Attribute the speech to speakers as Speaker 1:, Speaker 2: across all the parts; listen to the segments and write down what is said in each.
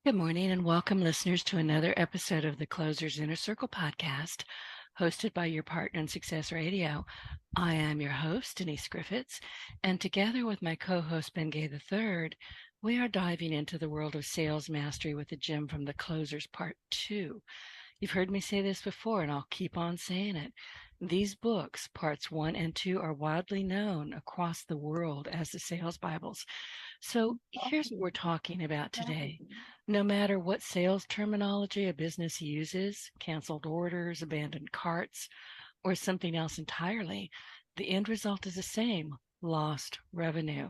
Speaker 1: Good morning and welcome, listeners, to another episode of the Closers Inner Circle podcast, hosted by your partner in Success Radio. I am your host, Denise Griffitts, and together with my co-host, Ben Gay III, we are diving into the world of sales mastery with a gem from the Closers Part 2. You've heard me say this before, and I'll keep on saying it. These books, parts 1 and 2, are widely known across the world as the sales Bibles. So here's what we're talking about today. No matter what sales terminology a business uses, canceled orders, abandoned carts, or something else entirely, the end result is the same: lost revenue.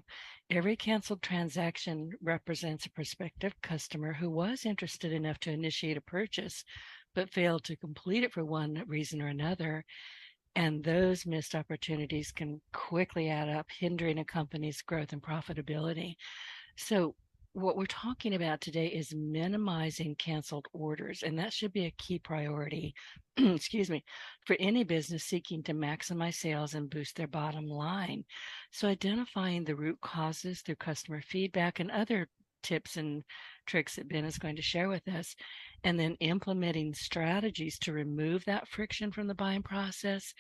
Speaker 1: Every canceled transaction represents a prospective customer who was interested enough to initiate a purchase, but failed to complete it for one reason or another. And those missed opportunities can quickly add up, hindering a company's growth and profitability. So, what we're talking about today is minimizing canceled orders, and that should be a key priority, excuse me, for any business seeking to maximize sales and boost their bottom line. So, identifying the root causes through customer feedback and other tips and tricks that Ben is going to share with us, and then implementing strategies to remove that friction from the buying process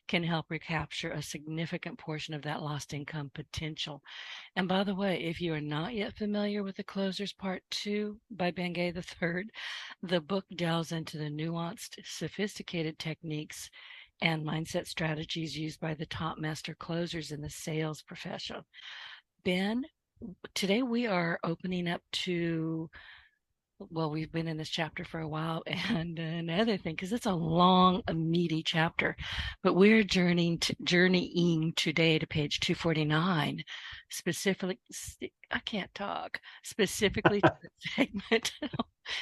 Speaker 1: can help recapture a significant portion of that lost income potential. And by the way, if you are not yet familiar with The Closers Part 2 by Bengay III, the book delves into the nuanced, sophisticated techniques and mindset strategies used by the top master closers in the sales profession. Ben, today we are opening up to, well, we've been in this chapter for a while, and another thing, because it's a long, a meaty chapter, but we're journeying today to page 249, specifically. I can't talk. Specifically to the segment.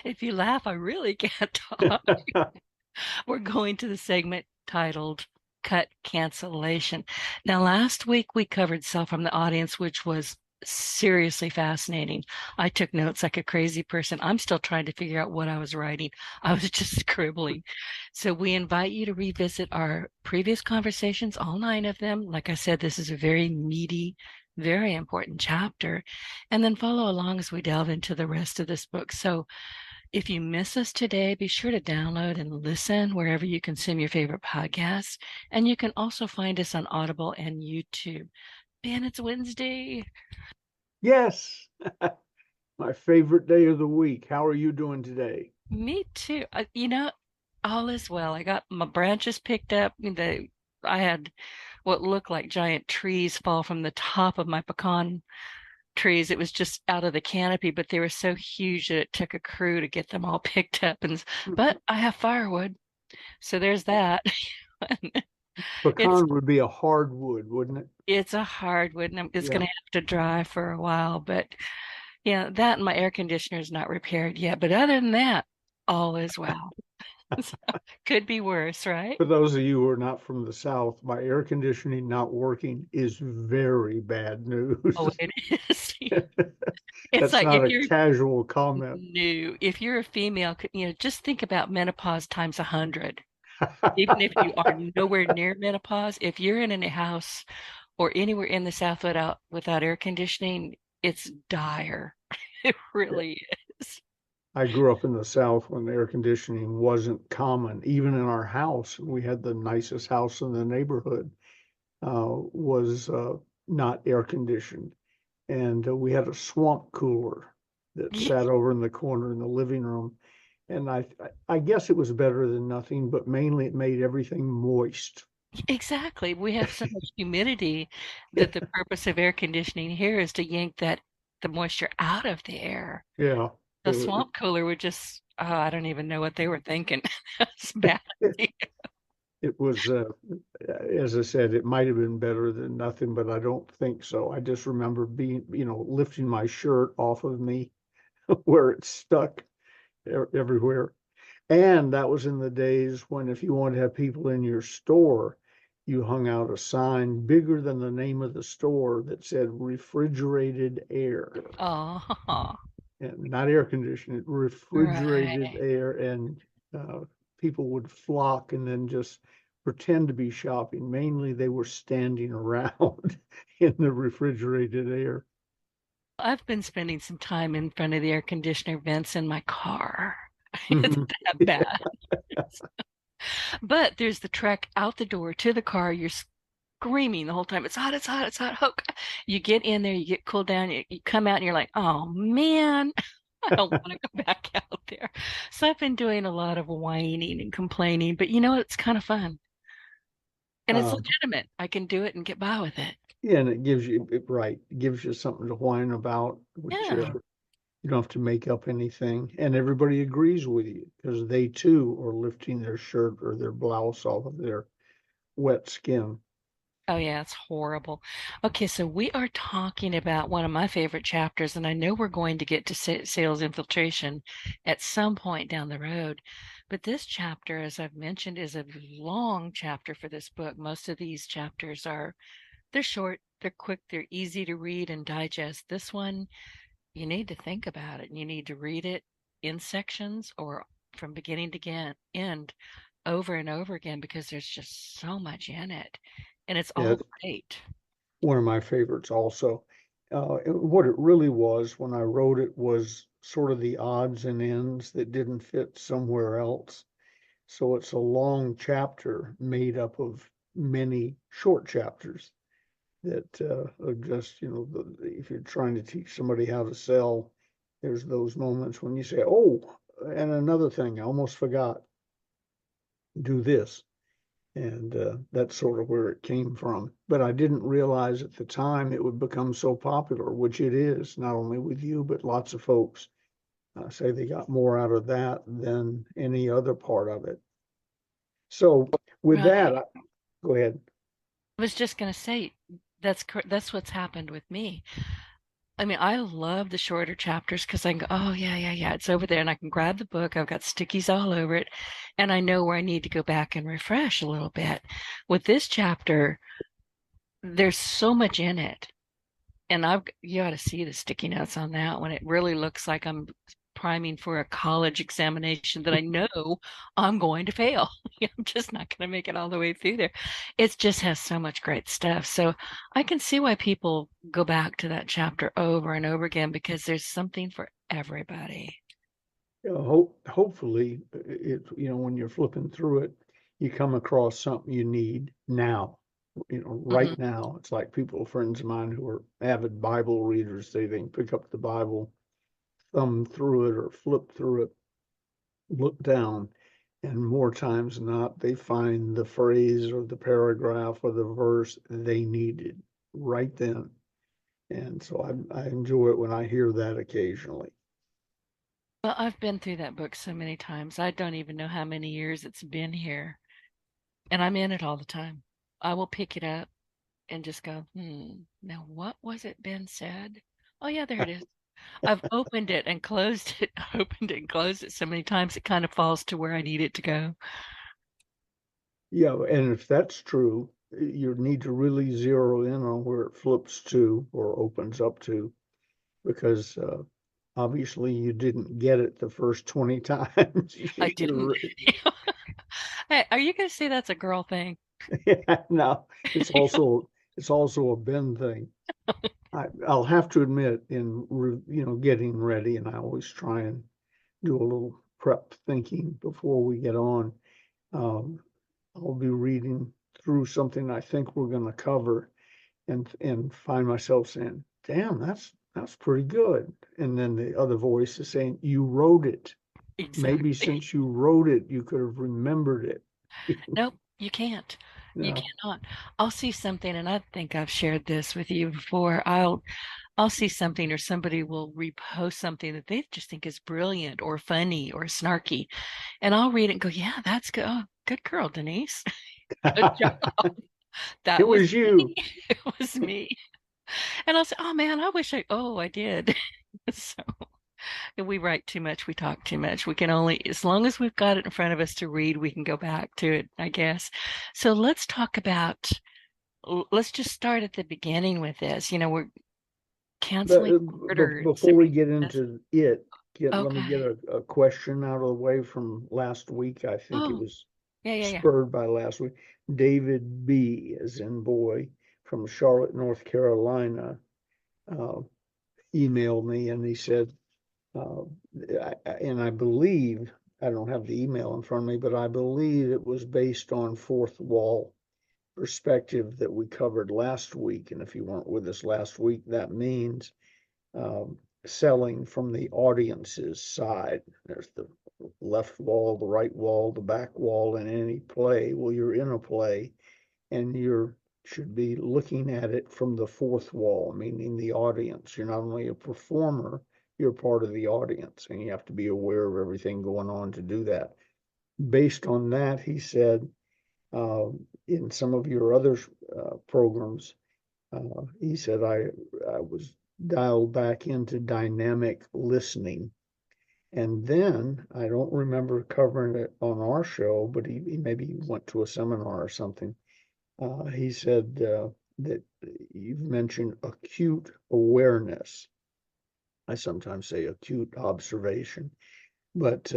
Speaker 1: If you laugh, I really can't talk. We're going to the segment titled Cut Cancellation. Now, last week we covered Sell from the Audience, which was seriously fascinating. I took notes like a crazy person. I'm still trying to figure out what I was writing. I was just scribbling. So we invite you to revisit our previous conversations, all 9 of them. Like I said, this is a very meaty, very important chapter. And then follow along as we delve into the rest of this book. So if you miss us today, be sure to download and listen wherever you consume your favorite podcasts. And you can also find us on Audible and YouTube. Ben, it's Wednesday.
Speaker 2: Yes, my favorite day of the week. How are you doing today?
Speaker 1: Me too. All is well. I got my branches picked up. I had what looked like giant trees fall from the top of my pecan trees. It was just out of the canopy, but they were so huge that it took a crew to get them all picked up. But I have firewood, so there's that. It's
Speaker 2: Pecan would be a hardwood, wouldn't it?
Speaker 1: it's a hardwood, and it's going
Speaker 2: Yeah.
Speaker 1: to have to dry for a while. But yeah, that and my air conditioner is not repaired yet. But other than that, all is well. So, could be worse, right?
Speaker 2: For those of you who are not from the South, my air conditioning not working is very bad
Speaker 1: Oh,
Speaker 2: news.
Speaker 1: it is. It's
Speaker 2: That's
Speaker 1: like
Speaker 2: not
Speaker 1: if
Speaker 2: a
Speaker 1: you're
Speaker 2: casual comment.
Speaker 1: new, if you're a female, just think about menopause times 100. Even if you are nowhere near menopause, if you're in a house or anywhere in the South without air conditioning, it's dire. It really is.
Speaker 2: I grew up in the South when air conditioning wasn't common. Even in our house, we had the nicest house in the neighborhood, was not air conditioned. And we had a swamp cooler that sat over in the corner in the living room. And I guess it was better than nothing, but mainly it made everything moist.
Speaker 1: Exactly. We have so much humidity that the purpose of air conditioning here is to yank the moisture out of the air.
Speaker 2: Yeah,
Speaker 1: The swamp cooler would just, oh, I don't even know what they were thinking. That's bad.
Speaker 2: it was, as I said, it might have been better than nothing, but I don't think so. I just remember being, lifting my shirt off of me where it stuck everywhere. And that was in the days when if you wanted to have people in your store, you hung out a sign bigger than the name of the store that said refrigerated air.
Speaker 1: Oh,
Speaker 2: And not air conditioned, refrigerated
Speaker 1: right.
Speaker 2: air. And uh, people would flock and then just pretend to be shopping. Mainly they were standing around in the refrigerated air.
Speaker 1: I've been spending some time in front of the air conditioner vents in my car. It's
Speaker 2: Mhm.
Speaker 1: that bad. But there's the trek out the door to the car. You're screaming the whole time. It's hot, it's hot, it's hot. Hook. You get in there, you get cooled down, you come out and you're like, oh man, I don't want to go back out there. So I've been doing a lot of whining and complaining, but it's kind of fun. And it's
Speaker 2: Uh,
Speaker 1: legitimate. I can do it and get by with it.
Speaker 2: yeah, and it gives you, it gives you something to whine about, which
Speaker 1: Yeah.
Speaker 2: you don't have to make up anything. And everybody agrees with you because they too are lifting their shirt or their blouse off of their wet skin.
Speaker 1: Oh, yeah, it's horrible. Okay, so we are talking about one of my favorite chapters, and I know we're going to get to sales infiltration at some point down the road. But this chapter, as I've mentioned, is a long chapter for this book. Most of these chapters they're short, they're quick, they're easy to read and digest. This one, you need to think about it, and you need to read it in sections or from beginning to end over and over again because there's just so much in it, and it's
Speaker 2: Yeah,
Speaker 1: all great.
Speaker 2: one of my favorites also. What it really was when I wrote it was sort of the odds and ends that didn't fit somewhere else. So it's a long chapter made up of many short chapters that are just, if you're trying to teach somebody how to sell, there's those moments when you say, oh, and another thing, I almost forgot, do this. And that's sort of where it came from. But I didn't realize at the time it would become so popular, which it is, not only with you, but lots of folks say they got more out of that than any other part of it. So with that,
Speaker 1: Right.
Speaker 2: go ahead.
Speaker 1: I was just going to say that's what's happened with me. I mean, I love the shorter chapters because I can go, oh, yeah, yeah, yeah, it's over there. And I can grab the book. I've got stickies all over it. And I know where I need to go back and refresh a little bit. With this chapter, there's so much in it. And you ought to see the sticky notes on that one. It really looks like I'm priming for a college examination that I know I'm going to fail. I'm just not going to make it all the way through there. It just has so much great stuff. So I can see why people go back to that chapter over and over again because there's something for everybody.
Speaker 2: Hopefully, when you're flipping through it, you come across something you need now,
Speaker 1: Hmm.
Speaker 2: right now. It's like friends of mine who are avid Bible readers, say they can pick up the Bible, thumb through it or flip through it, look down, and more times than not, they find the phrase or the paragraph or the verse they needed right then. And so I enjoy it when I hear that occasionally.
Speaker 1: Well, I've been through that book so many times. I don't even know how many years it's been here, and I'm in it all the time. I will pick it up and just go, now what was it Ben said? Oh, yeah, there it is. I've opened it and closed it, opened it and closed it so many times it kind of falls to where I need it to go.
Speaker 2: Yeah, and if that's true, you need to really zero in on where it flips to or opens up to, because obviously you didn't get it the first 20 times.
Speaker 1: I didn't.
Speaker 2: You're,
Speaker 1: Hey, are you going to say that's a girl thing?
Speaker 2: yeah, no, it's also a Ben thing. I'll have to admit, getting ready, and I always try and do a little prep thinking before we get on. Um, I'll be reading through something I think we're going to cover, and find myself saying, "Damn, that's pretty good." And then the other voice is saying, "You wrote it. Maybe
Speaker 1: Exactly.
Speaker 2: since you wrote it, you could have remembered it."
Speaker 1: Nope, you can't. You
Speaker 2: No.
Speaker 1: cannot. I'll see something, and I think I've shared this with you before. I'll see something, or somebody will repost something that they just think is brilliant or funny or snarky, and I'll read it and go, "Yeah, that's good. Oh, good girl, Denise. Good job.
Speaker 2: It
Speaker 1: That was
Speaker 2: was
Speaker 1: me.
Speaker 2: you.
Speaker 1: It was me." And I'll say, "Oh man, I did." So we write too much, we talk too much. We can only, as long as we've got it in front of us to read, we can go back to it, I guess. So let's talk about, let's just start at the beginning with this. We're canceling orders.
Speaker 2: Before we get into it, let me get
Speaker 1: Okay.
Speaker 2: a question out of the way from last week. I think it
Speaker 1: Oh,
Speaker 2: was
Speaker 1: yeah, yeah, yeah.
Speaker 2: spurred by last week. David B, as in boy, from Charlotte, North Carolina. Uh, emailed me and he said, and I believe, I don't have the email in front of me, but I believe it was based on fourth wall perspective that we covered last week. And if you weren't with us last week, that means selling from the audience's side. There's the left wall, the right wall, the back wall in any play. Well, you're in a play and you should be looking at it from the fourth wall, meaning the audience. You're not only a performer, you're part of the audience, and you have to be aware of everything going on to do that. Based on that, he said, in some of your other programs, he said, I was dialed back into dynamic listening. And then I don't remember covering it on our show, but he maybe went to a seminar or something. He said that you've mentioned acute awareness. I sometimes say acute observation, but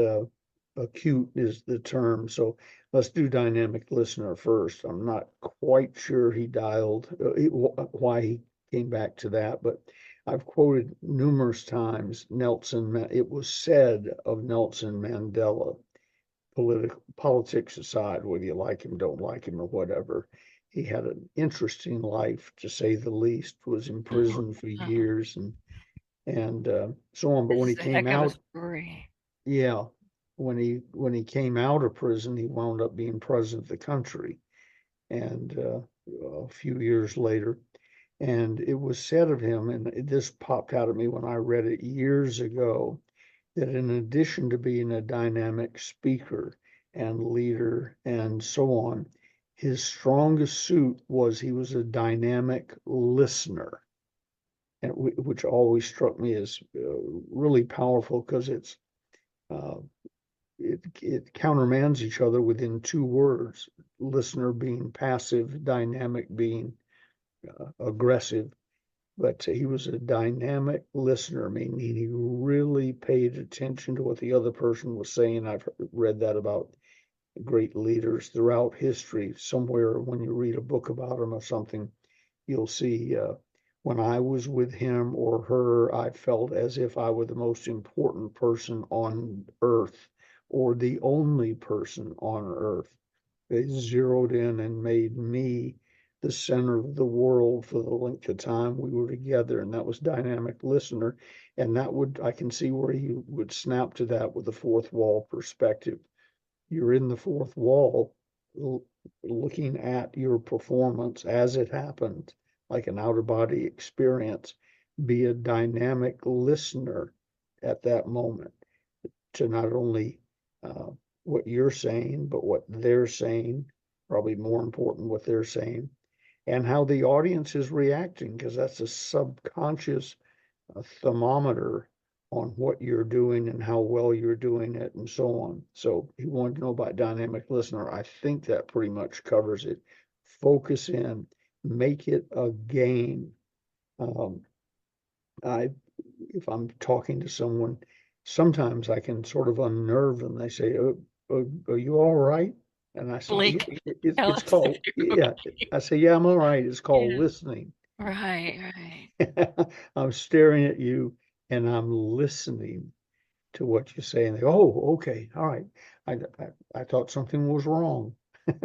Speaker 2: acute is the term. So let's do dynamic listener first. I'm not quite sure he dialed why he came back to that, but I've quoted numerous times it was said of Nelson Mandela, politics aside, whether you like him, don't like him, or whatever. He had an interesting life, to say the least. Was in
Speaker 1: Oh,
Speaker 2: prison for
Speaker 1: oh,
Speaker 2: years and so on. But
Speaker 1: this
Speaker 2: when
Speaker 1: is
Speaker 2: he
Speaker 1: a
Speaker 2: came
Speaker 1: heck of a
Speaker 2: out,
Speaker 1: story.
Speaker 2: yeah, when he came out of prison, he wound up being president of the country, and a few years later. And it was said of him, and this popped out at me when I read it years ago, that in addition to being a dynamic speaker and leader and so on, his strongest suit was he was a dynamic listener, and which always struck me as really powerful because uh, it countermands each other within two words: listener being passive, dynamic being aggressive. But he was a dynamic listener, meaning he really paid attention to what the other person was saying. I've read that about great leaders throughout history. Somewhere, when you read a book about them or something, you'll see when I was with him or her, I felt as if I were the most important person on earth or the only person on earth. They zeroed in and made me the center of the world for the length of time we were together. And that was dynamic listener. And I can see where you would snap to that with the fourth wall perspective. You're in the fourth wall looking at your performance as it happened, like an outer body experience. Be a dynamic listener at that moment to not only uh, what you're saying, but what they're saying, probably more important what they're saying, and how the audience is reacting, because that's a subconscious thermometer on what you're doing and how well you're doing it and so on. So you want to know about dynamic listener. I think that pretty much covers it. Focus in, make it a game. Um, I, if I'm talking to someone, sometimes I can sort of unnerve them. They say, are you all right? And I say,
Speaker 1: Blink. Tell
Speaker 2: it's
Speaker 1: us if
Speaker 2: called,
Speaker 1: you're
Speaker 2: yeah.
Speaker 1: okay.
Speaker 2: I say, yeah, I'm all right. It's called
Speaker 1: Yeah.
Speaker 2: listening.
Speaker 1: Right, right.
Speaker 2: I'm staring at you and I'm listening to what you say. And they go, oh, okay, all right. I thought something was wrong.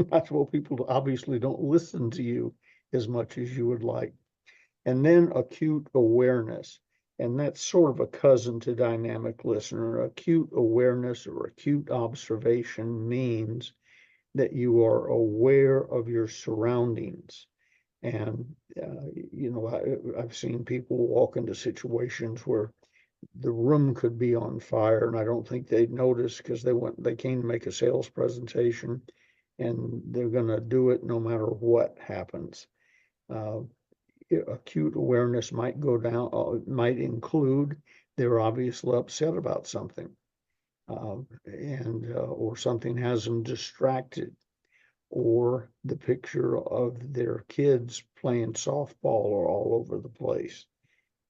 Speaker 2: That's what people obviously don't listen to you as much as you would like. And then acute awareness. And that's sort of a cousin to dynamic listener. Acute awareness or acute observation means that you are aware of your surroundings. And, I've seen people walk into situations where the room could be on fire, and I don't think they'd notice because they came to make a sales presentation and they're going to do it no matter what happens. Uh, Acute awareness might go down, might include they're obviously upset about something, and or something has them distracted, or the picture of their kids playing softball are all over the place.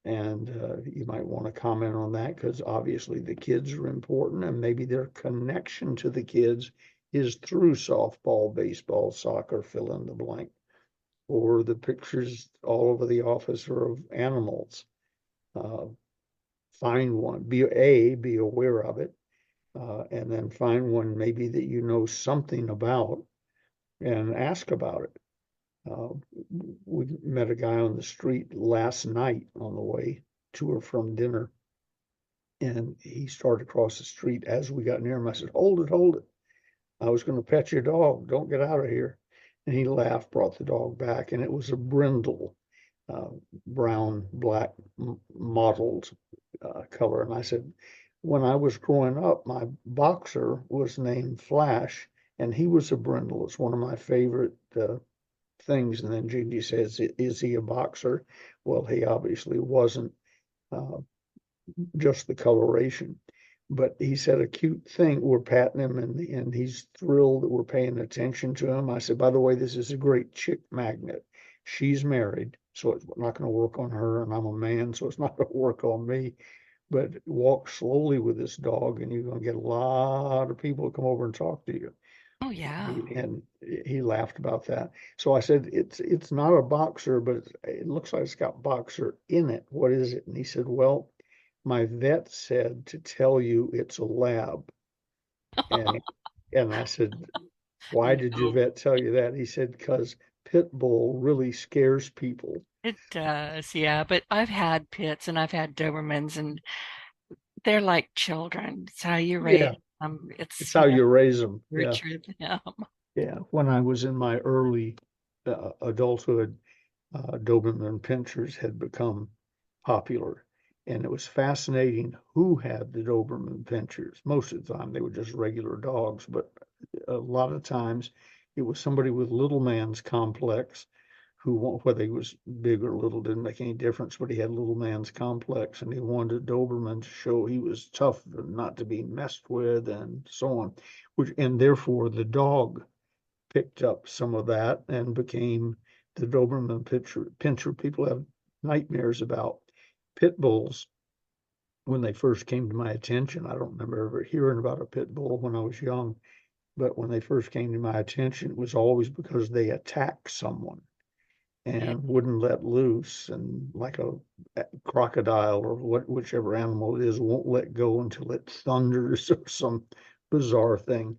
Speaker 2: And you might want to comment on that because obviously the kids are important, and maybe their connection to the kids is through softball, baseball, soccer, fill in the blank. Or the pictures all over the office are of animals. uh, find one, be aware of it, and then find one maybe that you know something about and ask about it. Uh, we met a guy on the street last night on the way to or from dinner, and he started across the street. As we got near him, I said, "Hold it, hold it. I was going to pet your dog. Don't get out of here." And he laughed, brought the dog back, and it was a brindle, uh, brown, black, mottled color. And I said, when I was growing up, my boxer was named Flash, and he was a brindle. It's one of my favorite things. And then Gigi says, "Is he a boxer?" Well, he obviously wasn't, uh, just the coloration. But he said a cute thing. We're patting him, and he's thrilled that we're paying attention to him. I said, "By the way, this is a great chick magnet. She's married, so it's not going to work on her, and I'm a man, so it's not going to work on me. But walk slowly with this dog, and you're going to get a lot of people to come over and talk to you."
Speaker 1: Oh, yeah.
Speaker 2: And he laughed about that. So I said, "It's not a boxer, but it looks like it's got boxer in it. What is it?" And he said, "Well, my vet said to tell you it's a lab." And and I said, "Why did your
Speaker 1: No,
Speaker 2: vet tell you that?" He said, "Because pit bull really scares people."
Speaker 1: it does. Yeah. But I've had pits and I've had Dobermans, and they're like children. It's how you raise
Speaker 2: Yeah,
Speaker 1: them.
Speaker 2: it's
Speaker 1: It's,
Speaker 2: how you raise them. Yeah,
Speaker 1: nurture them.
Speaker 2: yeah. When I was in my early adulthood, Doberman Pinschers had become popular. And it was fascinating who had the Doberman Pinschers. Most of the time, they were just regular dogs, but a lot of times it was somebody with little man's complex whether he was big or little didn't make any difference, but he had little man's complex and he wanted a Doberman to show he was tough and not to be messed with and so on, and therefore the dog picked up some of that and became the Doberman Pinscher people have nightmares about. Pit bulls, when they first came to my attention, I don't remember ever hearing about a pit bull when I was young, but when they first came to my attention, it was always because they attacked someone
Speaker 1: Yeah.
Speaker 2: and wouldn't let loose, and like a crocodile or whichever animal it is won't let go until it thunders or some bizarre thing.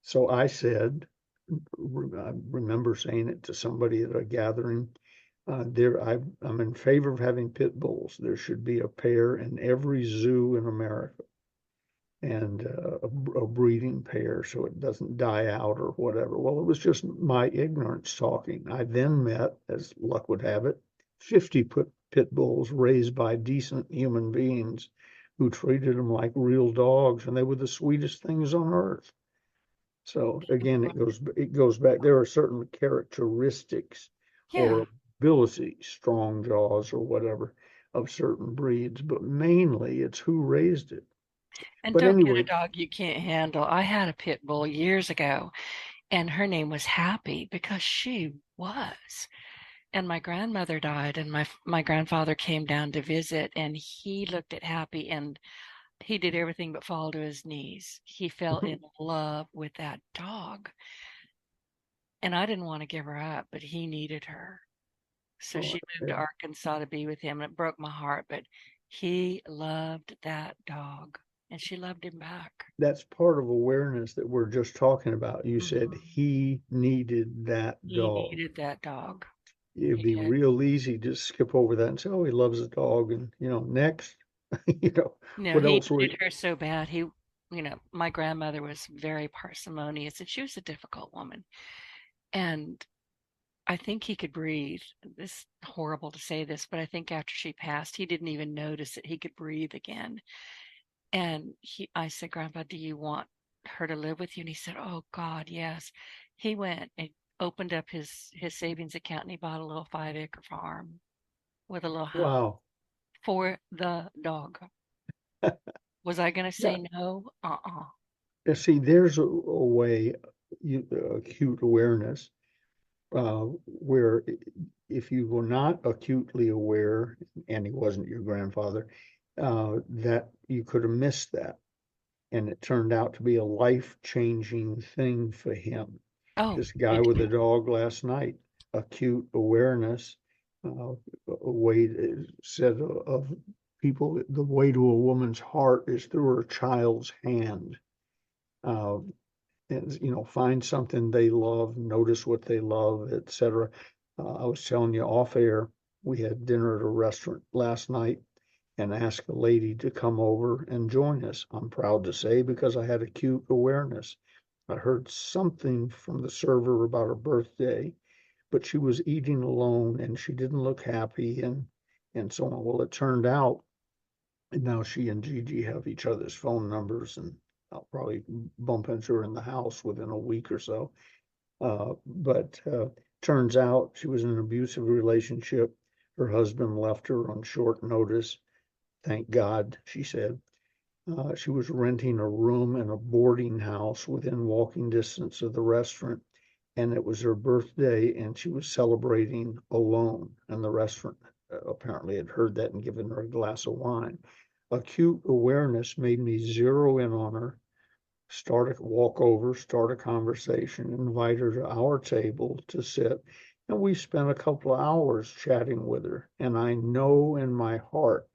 Speaker 2: So I said, I remember saying it to somebody at a gathering. I'm in favor of having pit bulls. There should be a pair in every zoo in America, and a breeding pair so it doesn't die out or whatever. Well, it was just my ignorance talking. I then met, as luck would have it, 50 pit bulls raised by decent human beings who treated them like real dogs, and they were the sweetest things on earth. So again, it goes back. There are certain characteristics
Speaker 1: Yeah.
Speaker 2: or abilities, strong jaws or whatever, of certain breeds, but mainly it's who raised it.
Speaker 1: And
Speaker 2: But
Speaker 1: don't get a
Speaker 2: anyway,
Speaker 1: dog you can't handle. I had a pit bull years ago, and her name was Happy because she was. And my grandmother died, and my grandfather came down to visit, and he looked at Happy, and he did everything but fall to his knees. He fell in love with that dog, and I didn't want to give her up, but he needed her. So
Speaker 2: oh,
Speaker 1: she moved to
Speaker 2: yeah,
Speaker 1: Arkansas to be with him, and it broke my heart, but he loved that dog, and she loved him back.
Speaker 2: that's part of awareness that we're just talking about. You said
Speaker 1: Mhm.
Speaker 2: he needed that
Speaker 1: He
Speaker 2: dog.
Speaker 1: needed that dog.
Speaker 2: It'd
Speaker 1: He
Speaker 2: be
Speaker 1: did.
Speaker 2: real easy to skip over that and say, "Oh, he loves the dog," and next, you know,
Speaker 1: No,
Speaker 2: what
Speaker 1: he
Speaker 2: else we?
Speaker 1: needed her so bad. My grandmother was very parsimonious, and she was a difficult woman. And I think he could breathe. This horrible to say this, but I think after she passed, he didn't even notice that he could breathe again. And I said, "Grandpa, do you want her to live with you?" And he said, "Oh God, yes." He went and opened up his savings account, and he bought a little 5-acre farm with a little house
Speaker 2: Wow.
Speaker 1: for the dog. Was I going to
Speaker 2: Yeah.
Speaker 1: say no? Uh-uh.
Speaker 2: See, there's a way, acute awareness, where if you were not acutely aware, and he wasn't your grandfather, that you could have missed that. And it turned out to be a life-changing thing for him.
Speaker 1: Oh,
Speaker 2: This guy
Speaker 1: it
Speaker 2: with a
Speaker 1: did.
Speaker 2: dog last night, acute awareness, a way said of people, the way to a woman's heart is through her child's hand. Uh, and find something they love, notice what they love, etc. I was telling you off air, we had dinner at a restaurant last night and asked a lady to come over and join us. I'm proud to say, because I had acute awareness. I heard something from the server about her birthday, but she was eating alone and she didn't look happy and so on. Well, it turned out, and now she and Gigi have each other's phone numbers, and I'll probably bump into her in the house within a week or so. But turns out she was in an abusive relationship. Her husband left her on short notice. Thank God, she said. She was renting a room in a boarding house within walking distance of the restaurant, and it was her birthday, and she was celebrating alone. And the restaurant apparently had heard that and given her a glass of wine. Acute awareness made me zero in on her, walk over, start a conversation, invite her to our table to sit. And we spent a couple of hours chatting with her. And I know in my heart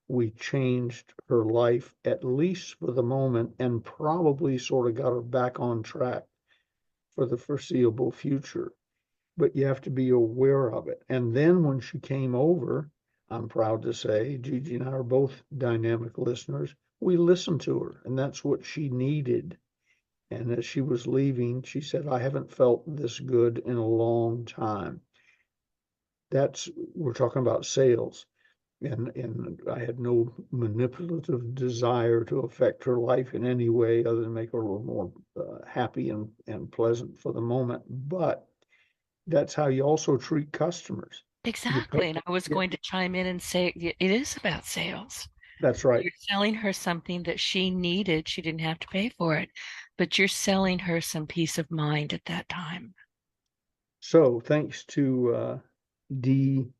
Speaker 2: we changed her life, at least for the moment, and probably sort of got her back on track for the foreseeable future. But you have to be aware of it. And then when she came over, I'm proud to say, Gigi and I are both dynamic listeners. We listened to her, and that's what she needed. And as she was leaving, she said, I haven't felt this good in a long time. We're talking about sales. And I had no manipulative desire to affect her life in any way other than make her a little more happy and pleasant for the moment. But that's how you also treat customers. You pay,
Speaker 1: Exactly. And I was
Speaker 2: yeah,
Speaker 1: going to chime in and say it is about sales.
Speaker 2: that's right.
Speaker 1: You're selling her something that she needed. She didn't have to pay for it, but you're selling her some peace of mind at that time.
Speaker 2: So thanks to DB,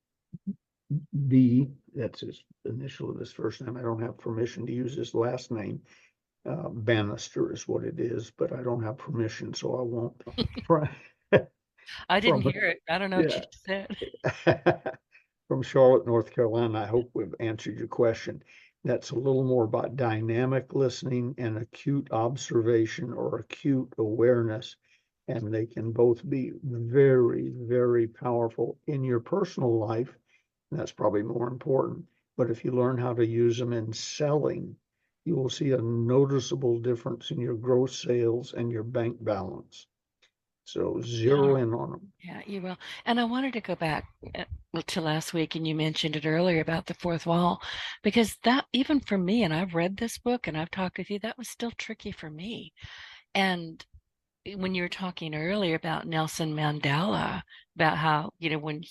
Speaker 2: that's his initial of his first name. I don't have permission to use his last name. Bannister is what it is, but I don't have permission, so I won't.
Speaker 1: I didn't
Speaker 2: From
Speaker 1: hear it. I don't know what
Speaker 2: yeah,
Speaker 1: you just said.
Speaker 2: from Charlotte, North Carolina. I hope we've answered your question. That's a little more about dynamic listening and acute observation or acute awareness. And they can both be very, very powerful in your personal life. And that's probably more important. But if you learn how to use them in selling, you will see a noticeable difference in your gross sales and your bank balance. So
Speaker 1: Yeah.
Speaker 2: zero in on them.
Speaker 1: Yeah, you will. And I wanted to go back to last week, and you mentioned it earlier about the fourth wall, because that, even for me, and I've read this book and I've talked with you, that was still tricky for me. And when you were talking earlier about Nelson Mandela, about how, when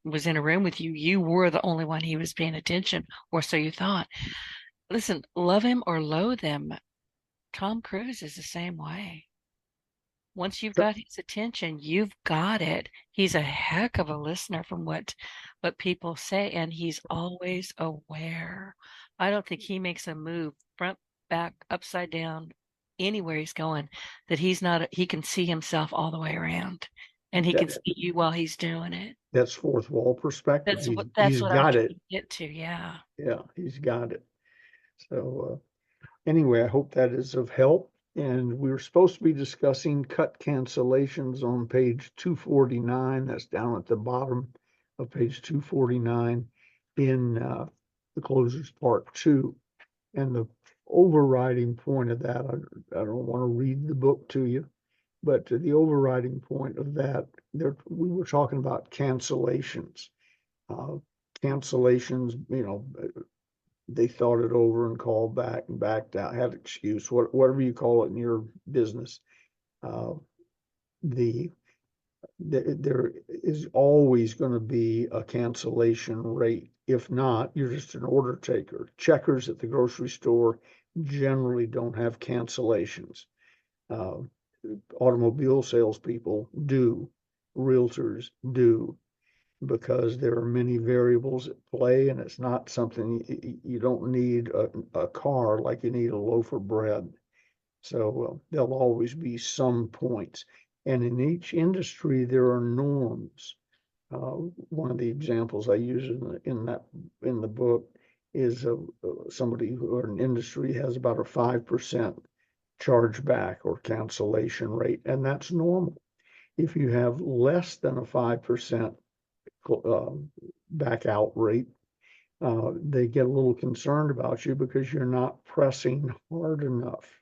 Speaker 1: was in a room with you, you were the only one he was paying attention, or so you thought. Listen, love him or loathe him, Tom Cruise is the same way. Once you've got his attention, you've got it. He's a heck of a listener from what people say, and he's always aware. I don't think he makes a move front, back, upside down, anywhere he's going, that he can see himself all the way around, and he can
Speaker 2: That,
Speaker 1: see you while he's doing it.
Speaker 2: that's fourth wall perspective.
Speaker 1: That's
Speaker 2: He's
Speaker 1: what that's
Speaker 2: he's
Speaker 1: what I was
Speaker 2: got
Speaker 1: trying
Speaker 2: it.
Speaker 1: to get to. Yeah.
Speaker 2: Yeah, he's got it. So anyway, I hope that is of help. And we were supposed to be discussing cut cancellations on page 249. That's down at the bottom of page 249 in the closers part two. And the overriding point of that, I don't want to read the book to you, but the overriding point of that, we were talking about cancellations. Uh, Cancellations, they thought it over and called back and backed out, had excuse, whatever you call it in your business. Uh, the, there is always going to be a cancellation rate. If not, you're just an order taker. Checkers at the grocery store generally don't have cancellations. Uh, Automobile salespeople do, realtors do, because there are many variables at play, and it's not something you don't need a car like you need a loaf of bread. So there'll always be some points. And in each industry, there are norms. One of the examples I use in the book is somebody or an industry has about a 5% chargeback or cancellation rate, and that's normal. If you have less than a 5% back out rate, they get a little concerned about you because you're not pressing hard enough.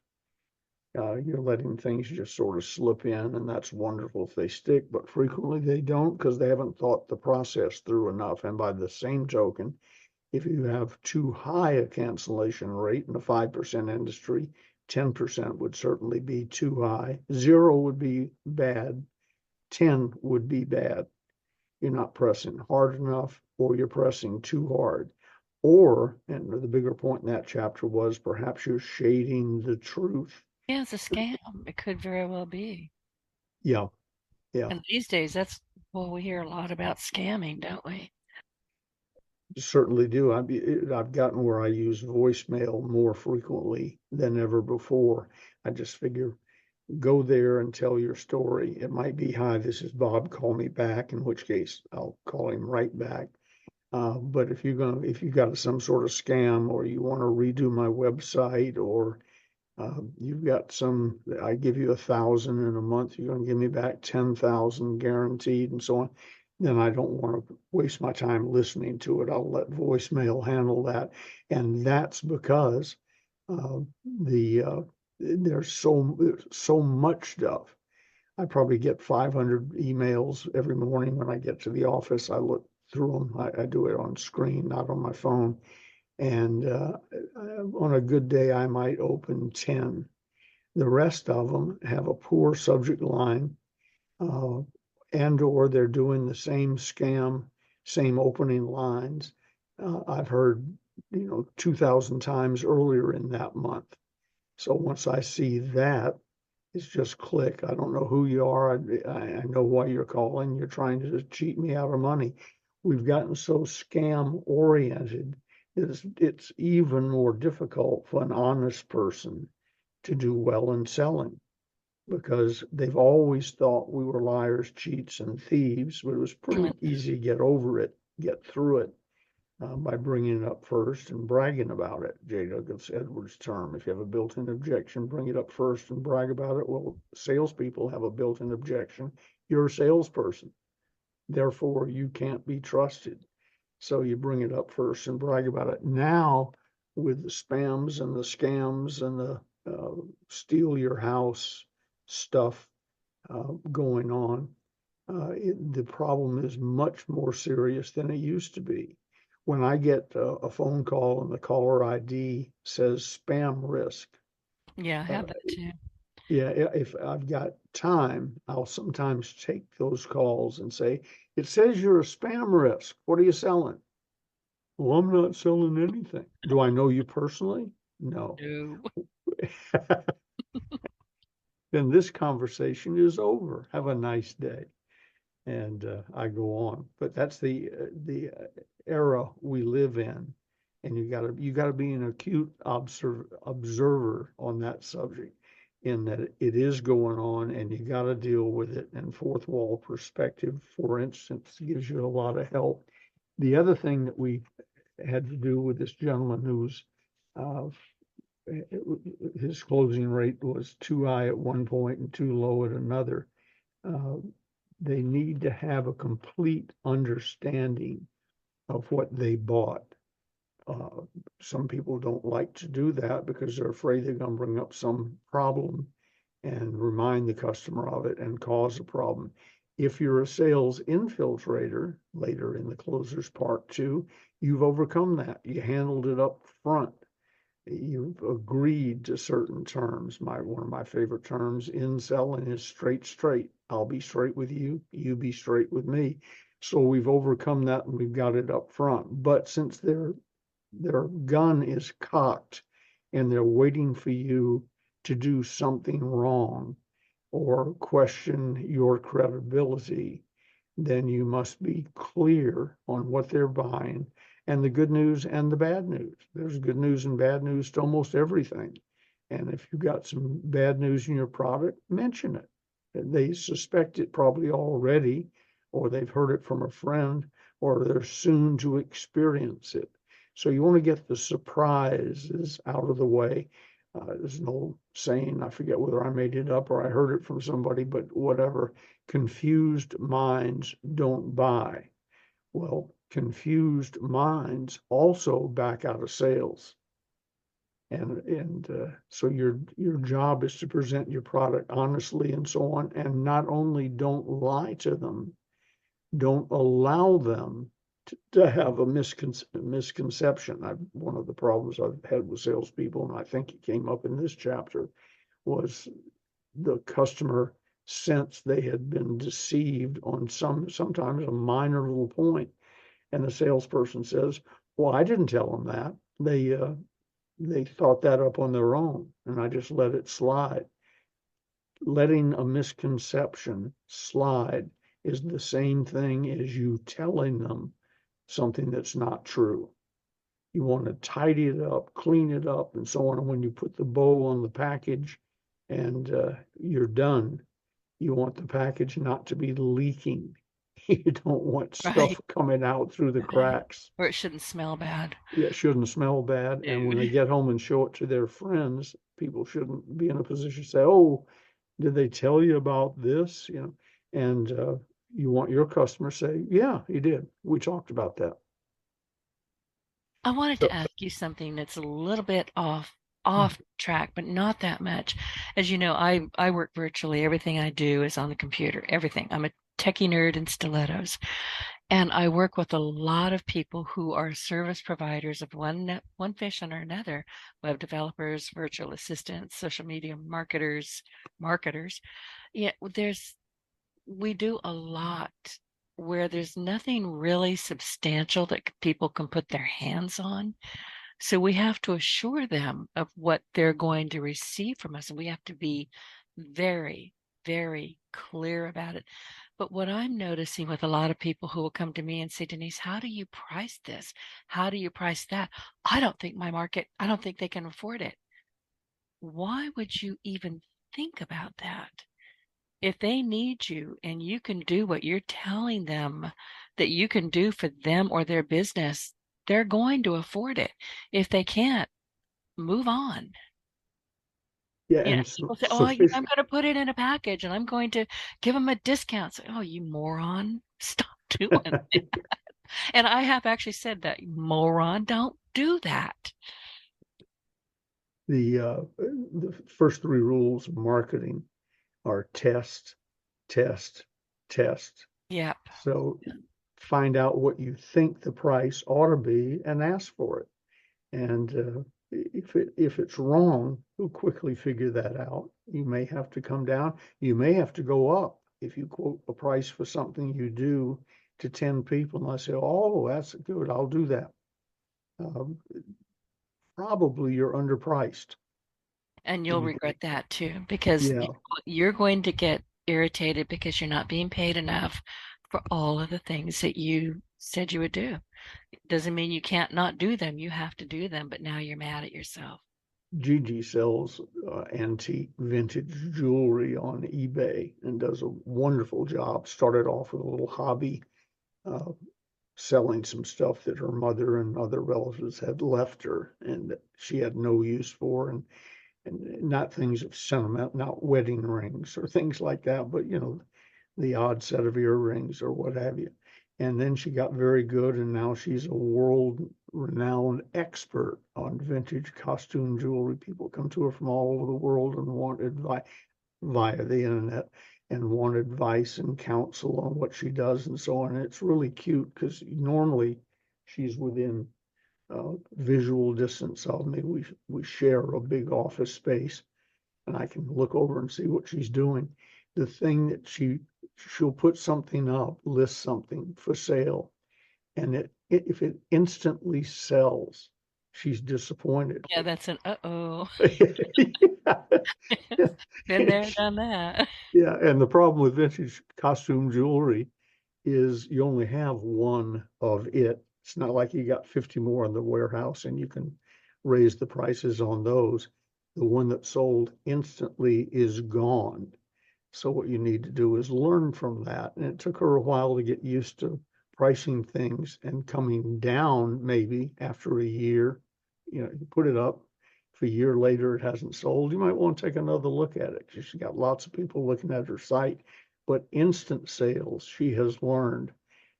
Speaker 2: You're letting things just sort of slip in, and that's wonderful if they stick, but frequently they don't because they haven't thought the process through enough. And by the same token, if you have too high a cancellation rate in a 5% industry, 10% would certainly be too high. 0 would be bad. 10 would be bad. You're not pressing hard enough, or you're pressing too hard. Or, and the bigger point in that chapter was perhaps you're shading the truth.
Speaker 1: Yeah, it's a scam. It could very well be.
Speaker 2: Yeah, yeah,
Speaker 1: And these days, that's well, we hear a lot about scamming, don't we?
Speaker 2: certainly do. I've gotten where I use voicemail more frequently than ever before. I just figure go there and tell your story. It might be, hi, this is Bob, call me back, in which case I'll call him right back. But if if you got some sort of scam, or you want to redo my website, or you've got I give you 1,000 in a month, you're going to give me back 10,000 guaranteed, and so on, then I don't want to waste my time listening to it. I'll let voicemail handle that. And that's because uh, there's so much stuff. I probably get 500 emails every morning when I get to the office. I look through them. I do it on screen, not on my phone. And on a good day, I might open 10. The rest of them have a poor subject line, uh, and or they're doing the same scam, same opening lines. I've heard, 2,000 times earlier in that month. So once I see that, it's just click. I don't know who you are. I know why you're calling. You're trying to cheat me out of money. We've gotten so scam oriented. It's even more difficult for an honest person to do well in selling, because they've always thought we were liars, cheats, and thieves, but it was pretty easy to get over it, get through it, by bringing it up first and bragging about it. J. Douglas Edwards' term. If you have a built-in objection, bring it up first and brag about it. Well, salespeople have a built-in objection. You're a salesperson. Therefore, you can't be trusted. So you bring it up first and brag about it. Now, with the spams and the scams and the steal your house stuff going on, the problem is much more serious than it used to be. When I get a phone call and the caller ID says spam risk,
Speaker 1: Yeah, I
Speaker 2: uh,
Speaker 1: have that too.
Speaker 2: yeah, if I've got time, I'll sometimes take those calls and say, it says you're a spam risk. What are you selling? Well, I'm not selling anything. Do I know you personally? No.
Speaker 1: No.
Speaker 2: Then this conversation is over. Have a nice day. And I go on. But that's the era we live in, and you gotta be an acute observer on that subject, in that it is going on, and you got to deal with it. And fourth wall perspective, for instance, gives you a lot of help. The other thing that we had to do with this gentleman who's uh, his closing rate was too high at one point and too low at another. Uh, they need to have a complete understanding of what they bought. Uh, some people don't like to do that because they're afraid they're going to bring up some problem and remind the customer of it and cause a problem. If you're a sales infiltrator, later in the closers part 2, you've overcome that. You handled it up front. You've agreed to certain terms. One of my favorite terms in selling is straight. I'll be straight with you, you be straight with me. So we've overcome that and we've got it up front. But since their gun is cocked and they're waiting for you to do something wrong or question your credibility, then you must be clear on what they're buying, and the good news and the bad news. There's good news and bad news to almost everything. And if you've got some bad news in your product, mention it. They suspect it probably already, or they've heard it from a friend, or they're soon to experience it. So you want to get the surprises out of the way. There's an old saying, I forget whether I made it up or I heard it from somebody, but whatever, confused minds don't buy. Well, confused minds also back out of sales. And so your job is to present your product honestly and so on, and not only don't lie to them, don't allow them to have a misconception. One of the problems I've had with salespeople, and I think it came up in this chapter, was the customer sensed they had been deceived on sometimes a minor little point, and the salesperson says, "Well, I didn't tell them that. They thought that up on their own, and I just let it slide." Letting a misconception slide is the same thing as you telling them something that's not true. You want to tidy it up, clean it up, and so on. And when you put the bow on the package and you're done, you want the package not to be leaking. You don't want
Speaker 1: Right.
Speaker 2: stuff coming out through the
Speaker 1: Right.
Speaker 2: cracks.
Speaker 1: Or it shouldn't smell bad.
Speaker 2: Yeah, it shouldn't smell bad. And when they
Speaker 1: Dude.
Speaker 2: get home and show it to their friends, people shouldn't be in a position to say, "Oh, did they tell you about this?" And you want your customer to say, "Yeah, he did. We talked about that."
Speaker 1: I wanted
Speaker 2: So,
Speaker 1: to ask you something that's a little bit off track, but not that much. As you know, I work virtually. Everything I do is on the computer. Everything. I'm a techie nerd in stilettos. And I work with a lot of people who are service providers of one fashion or another, web developers, virtual assistants, social media marketers. Yeah, we do a lot where there's nothing really substantial that people can put their hands on. So we have to assure them of what they're going to receive from us. And we have to be very, very clear about it. But what I'm noticing with a lot of people who will come to me and say, Denise, how do you price this? How do you price that? I don't think they can afford it. Why would you even think about that? If they need you and you can do what you're telling them that you can do for them or their business, they're going to afford it. If they can't, move on.
Speaker 2: yeah,
Speaker 1: You know,
Speaker 2: and
Speaker 1: people say, "Oh, I'm
Speaker 2: sufficient.
Speaker 1: going to put it in a package and I'm going to give them a discount." Say, "Oh, you moron, stop doing it." And I have actually said that, moron, don't do that.
Speaker 2: The first three rules of marketing are test, test, test.
Speaker 1: Yep.
Speaker 2: So find out what you think the price ought to be and ask for it. And if it's wrong, you'll quickly figure that out. You may have to come down. You may have to go up. If you quote a price for something you do to 10 people and I say, "Oh, that's good, I'll do that." Um, Probably you're underpriced.
Speaker 1: And you'll
Speaker 2: And
Speaker 1: regret that too, because
Speaker 2: yeah,
Speaker 1: you're going to get irritated because you're not being paid enough for all of the things that you said you would do. Doesn't mean you can't not do them. You have to do them, but now you're mad at yourself.
Speaker 2: Gigi sells antique vintage jewelry on eBay and does a wonderful job. Started off with a little hobby, uh, selling some stuff that her mother and other relatives had left her and that she had no use for, and not things of sentiment, not wedding rings or things like that, but the odd set of earrings or what have you. And then she got very good, and now she's a world renowned expert on vintage costume jewelry. People come to her from all over the world and want advice via the internet and want advice and counsel on what she does and so on. And it's really cute because normally she's within visual distance of me. We share a big office space, and I can look over and see what she's doing. The thing that she'll put something up, list something for sale, and if it instantly sells, she's disappointed.
Speaker 1: Yeah, that's an uh-oh.
Speaker 2: Yeah.
Speaker 1: Been there, done that.
Speaker 2: Yeah, and the problem with vintage costume jewelry is you only have one of it. It's not like you got 50 more in the warehouse and you can raise the prices on those. The one that sold instantly is gone. So what you need to do is learn from that. And it took her a while to get used to pricing things and coming down maybe after a year. You know, you put it up. If a year later it hasn't sold, you might want to take another look at it because she's got lots of people looking at her site. But instant sales, she has learned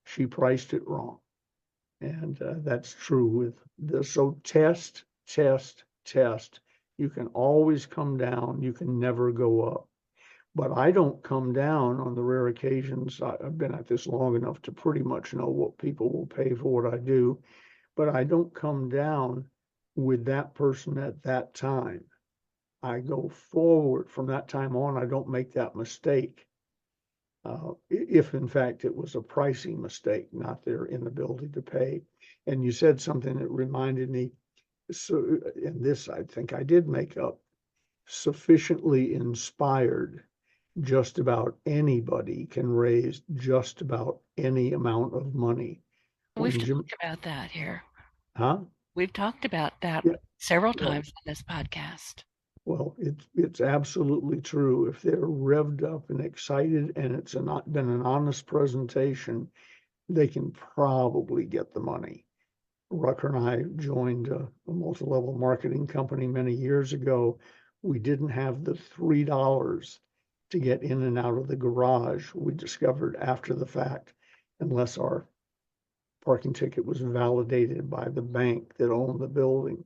Speaker 2: she priced it wrong. And that's true with this. So test, test, test. You can always come down. You can never go up. But I don't come down on the rare occasions. I've been at this long enough to pretty much know what people will pay for what I do. But I don't come down with that person at that time. I go forward from that time on. I don't make that mistake. If in fact it was a pricing mistake, not their inability to pay. And you said something that reminded me. So, and this I think I did make up. Sufficiently inspired, just about anybody can raise just about any amount of money.
Speaker 1: We've
Speaker 2: When Jim,
Speaker 1: talked about that here.
Speaker 2: huh?
Speaker 1: We've talked about that
Speaker 2: Yeah,
Speaker 1: several
Speaker 2: well,
Speaker 1: times in this podcast.
Speaker 2: well, it's absolutely true. If they're revved up and excited and it's not been an honest presentation, they can probably get the money. Rucker and I joined a multi-level marketing company many years ago. We didn't have the $3 to get in and out of the garage. We discovered after the fact, unless our parking ticket was validated by the bank that owned the building.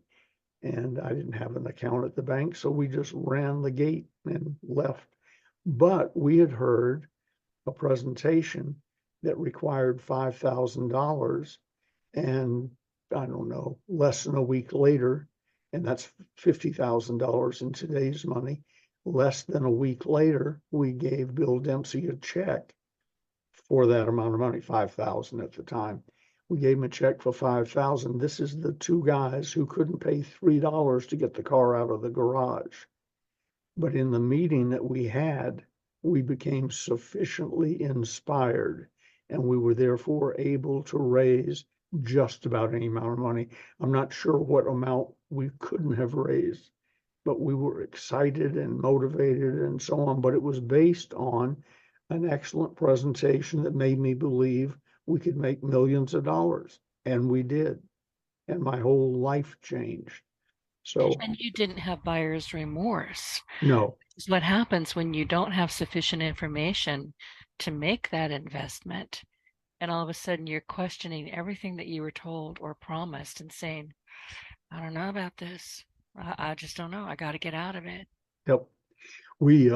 Speaker 2: And I didn't have an account at the bank, so we just ran the gate and left. But we had heard a presentation that required $5,000, and I don't know, less than a week later, and that's $50,000 in today's money. Less than a week later, we gave Bill Dempsey a check for that amount of money, 5,000 at the time. We gave him a check for 5,000. This is the two guys who couldn't pay $3 to get the car out of the garage. But in the meeting that we had, we became sufficiently inspired, and we were therefore able to raise just about any amount of money. I'm not sure what amount we couldn't have raised, but we were excited and motivated and so on. But it was based on an excellent presentation that made me believe we could make millions of dollars. And we did. And my whole life changed. So,
Speaker 1: And you didn't have buyer's remorse.
Speaker 2: no,
Speaker 1: It's what happens when you don't have sufficient information to make that investment. And all of a sudden you're questioning everything that you were told or promised and saying, I don't know about this. I just don't know. I got to get out of it.
Speaker 2: yep. We,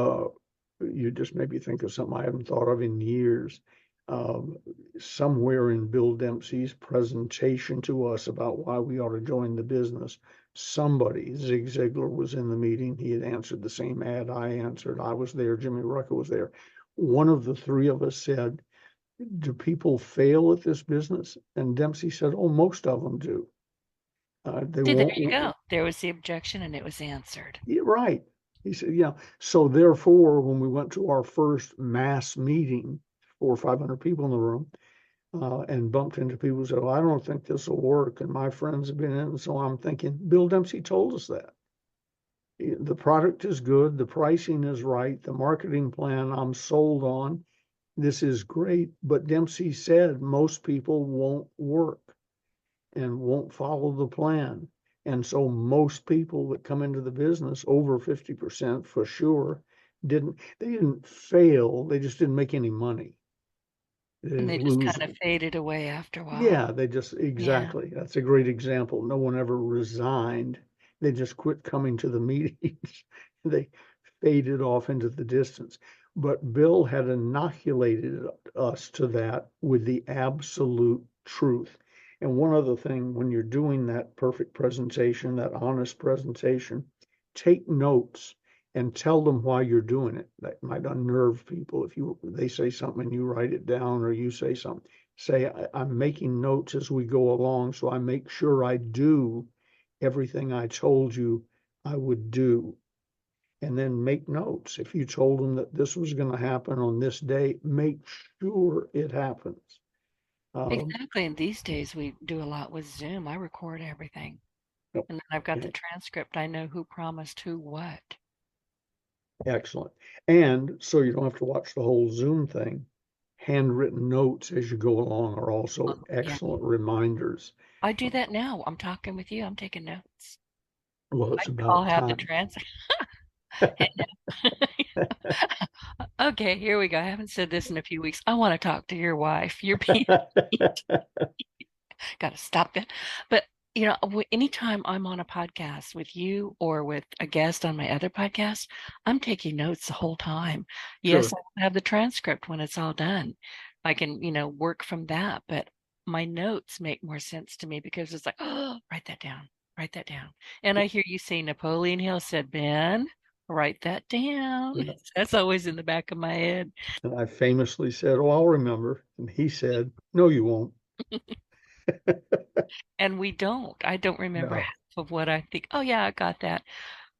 Speaker 2: you just made me think of something I haven't thought of in years. Um, Somewhere in Bill Dempsey's presentation to us about why we ought to join the business, somebody, Zig Ziglar was in the meeting. He had answered the same ad I answered. I was there. Jimmy Rucker was there. One of the three of us said, do people fail at this business? And Dempsey said, oh, most of them do. They
Speaker 1: See, there you
Speaker 2: won't.
Speaker 1: go. There was the objection and it was answered.
Speaker 2: Yeah, right. He said, yeah. So therefore, when we went to our first mass meeting, 400 or 500 people in the room, and bumped into people who said, well, I don't think this will work. And my friends have been in. And so I'm thinking, Bill Dempsey told us that. The product is good. The pricing is right. The marketing plan I'm sold on. This is great. But Dempsey said most people won't work and won't follow the plan. And so most people that come into the business, over 50% for sure, they didn't fail, they just didn't make any money. They
Speaker 1: And
Speaker 2: didn't
Speaker 1: they just
Speaker 2: lose.
Speaker 1: kind of faded away after a while.
Speaker 2: Yeah, they just,
Speaker 1: Yeah.
Speaker 2: exactly. That's a great example. No one ever resigned. They just quit coming to the meetings. They faded off into the distance. But Bill had inoculated us to that with the absolute truth. And one other thing, when you're doing that perfect presentation, that honest presentation, take notes and tell them why you're doing it. That might unnerve people if they say something and you write it down, or you say something. Say, I'm making notes as we go along, so I make sure I do everything I told you I would do. And then make notes. If you told them that this was going to happen on this day, make sure it happens.
Speaker 1: Exactly. And these days we do a lot with Zoom. I record everything.
Speaker 2: Yep.
Speaker 1: And then I've got
Speaker 2: Yeah,
Speaker 1: the transcript. I know who promised who what.
Speaker 2: excellent. And so you don't have to watch the whole Zoom thing. handwritten notes as you go along are
Speaker 1: Oh,
Speaker 2: also
Speaker 1: yeah.
Speaker 2: excellent reminders.
Speaker 1: I do that now. I'm talking with you. I'm taking notes.
Speaker 2: Well, it's
Speaker 1: I'll
Speaker 2: about
Speaker 1: have the
Speaker 2: time.
Speaker 1: trans. Okay, here we go. I haven't said this in a few weeks. I want to talk to your wife. You're being got to stop that. But anytime I'm on a podcast with you or with a guest on my other podcast, I'm taking notes the whole time. Yes,
Speaker 2: Sure.
Speaker 1: I have the transcript when it's all done. I can, work from that, but my notes make more sense to me because it's like, oh, write that down, write that down. And I hear you say Napoleon Hill said, Ben, write that down.
Speaker 2: Yeah.
Speaker 1: That's always in the back of my head.
Speaker 2: And I famously said, "Oh, I'll remember." And he said, "No, you won't."
Speaker 1: And we don't. I don't remember
Speaker 2: No,
Speaker 1: half of what I think. Oh, yeah, I got that.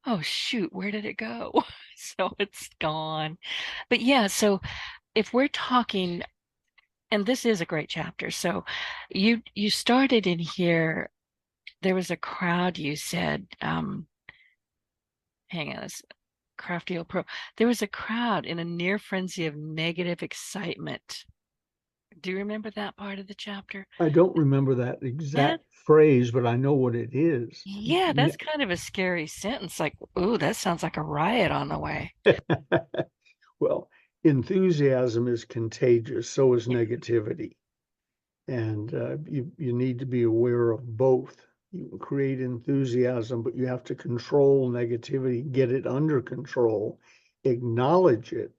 Speaker 1: Oh, shoot, where did it go? So it's gone. But yeah, so if we're talking, and this is a great chapter. So you started in here, there was a crowd, you said, hang on, this crafty old pro. There was a crowd in a near frenzy of negative excitement. Do you remember that part of the chapter?
Speaker 2: I don't remember that
Speaker 1: That
Speaker 2: exact phrase, but I know what it is.
Speaker 1: yeah, that's kind of a scary sentence. Like, ooh, that sounds like a riot on the way.
Speaker 2: Well, enthusiasm is contagious, so is
Speaker 1: Yeah.
Speaker 2: negativity. And you need to be aware of both. You can create enthusiasm, but you have to control negativity, get it under control, acknowledge it,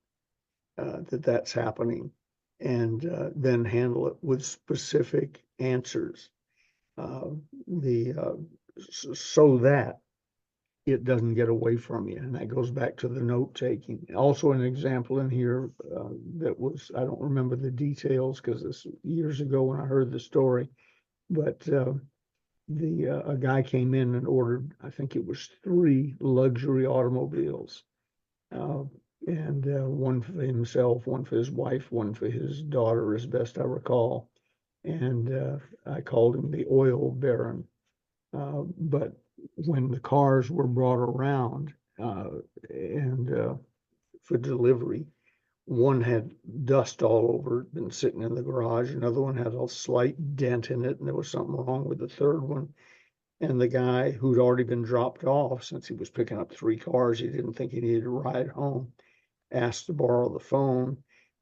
Speaker 2: that that's happening, and then handle it with specific answers. Uh, the So that it doesn't get away from you. And that goes back to the note taking. Also, an example in here that was, I don't remember the details because this years ago when I heard the story, but a guy came in and ordered, I think it was 3 luxury automobiles, uh, and one for himself, one for his wife, one for his daughter, as best I recall. And I called him the oil baron. But when the cars were brought around and for delivery, one had dust all over it, been sitting in the garage. Another one had a slight dent in it, and there was something wrong with the third one. And the guy who'd already been dropped off, since he was picking up 3 cars, he didn't think he needed a ride home, asked to borrow the phone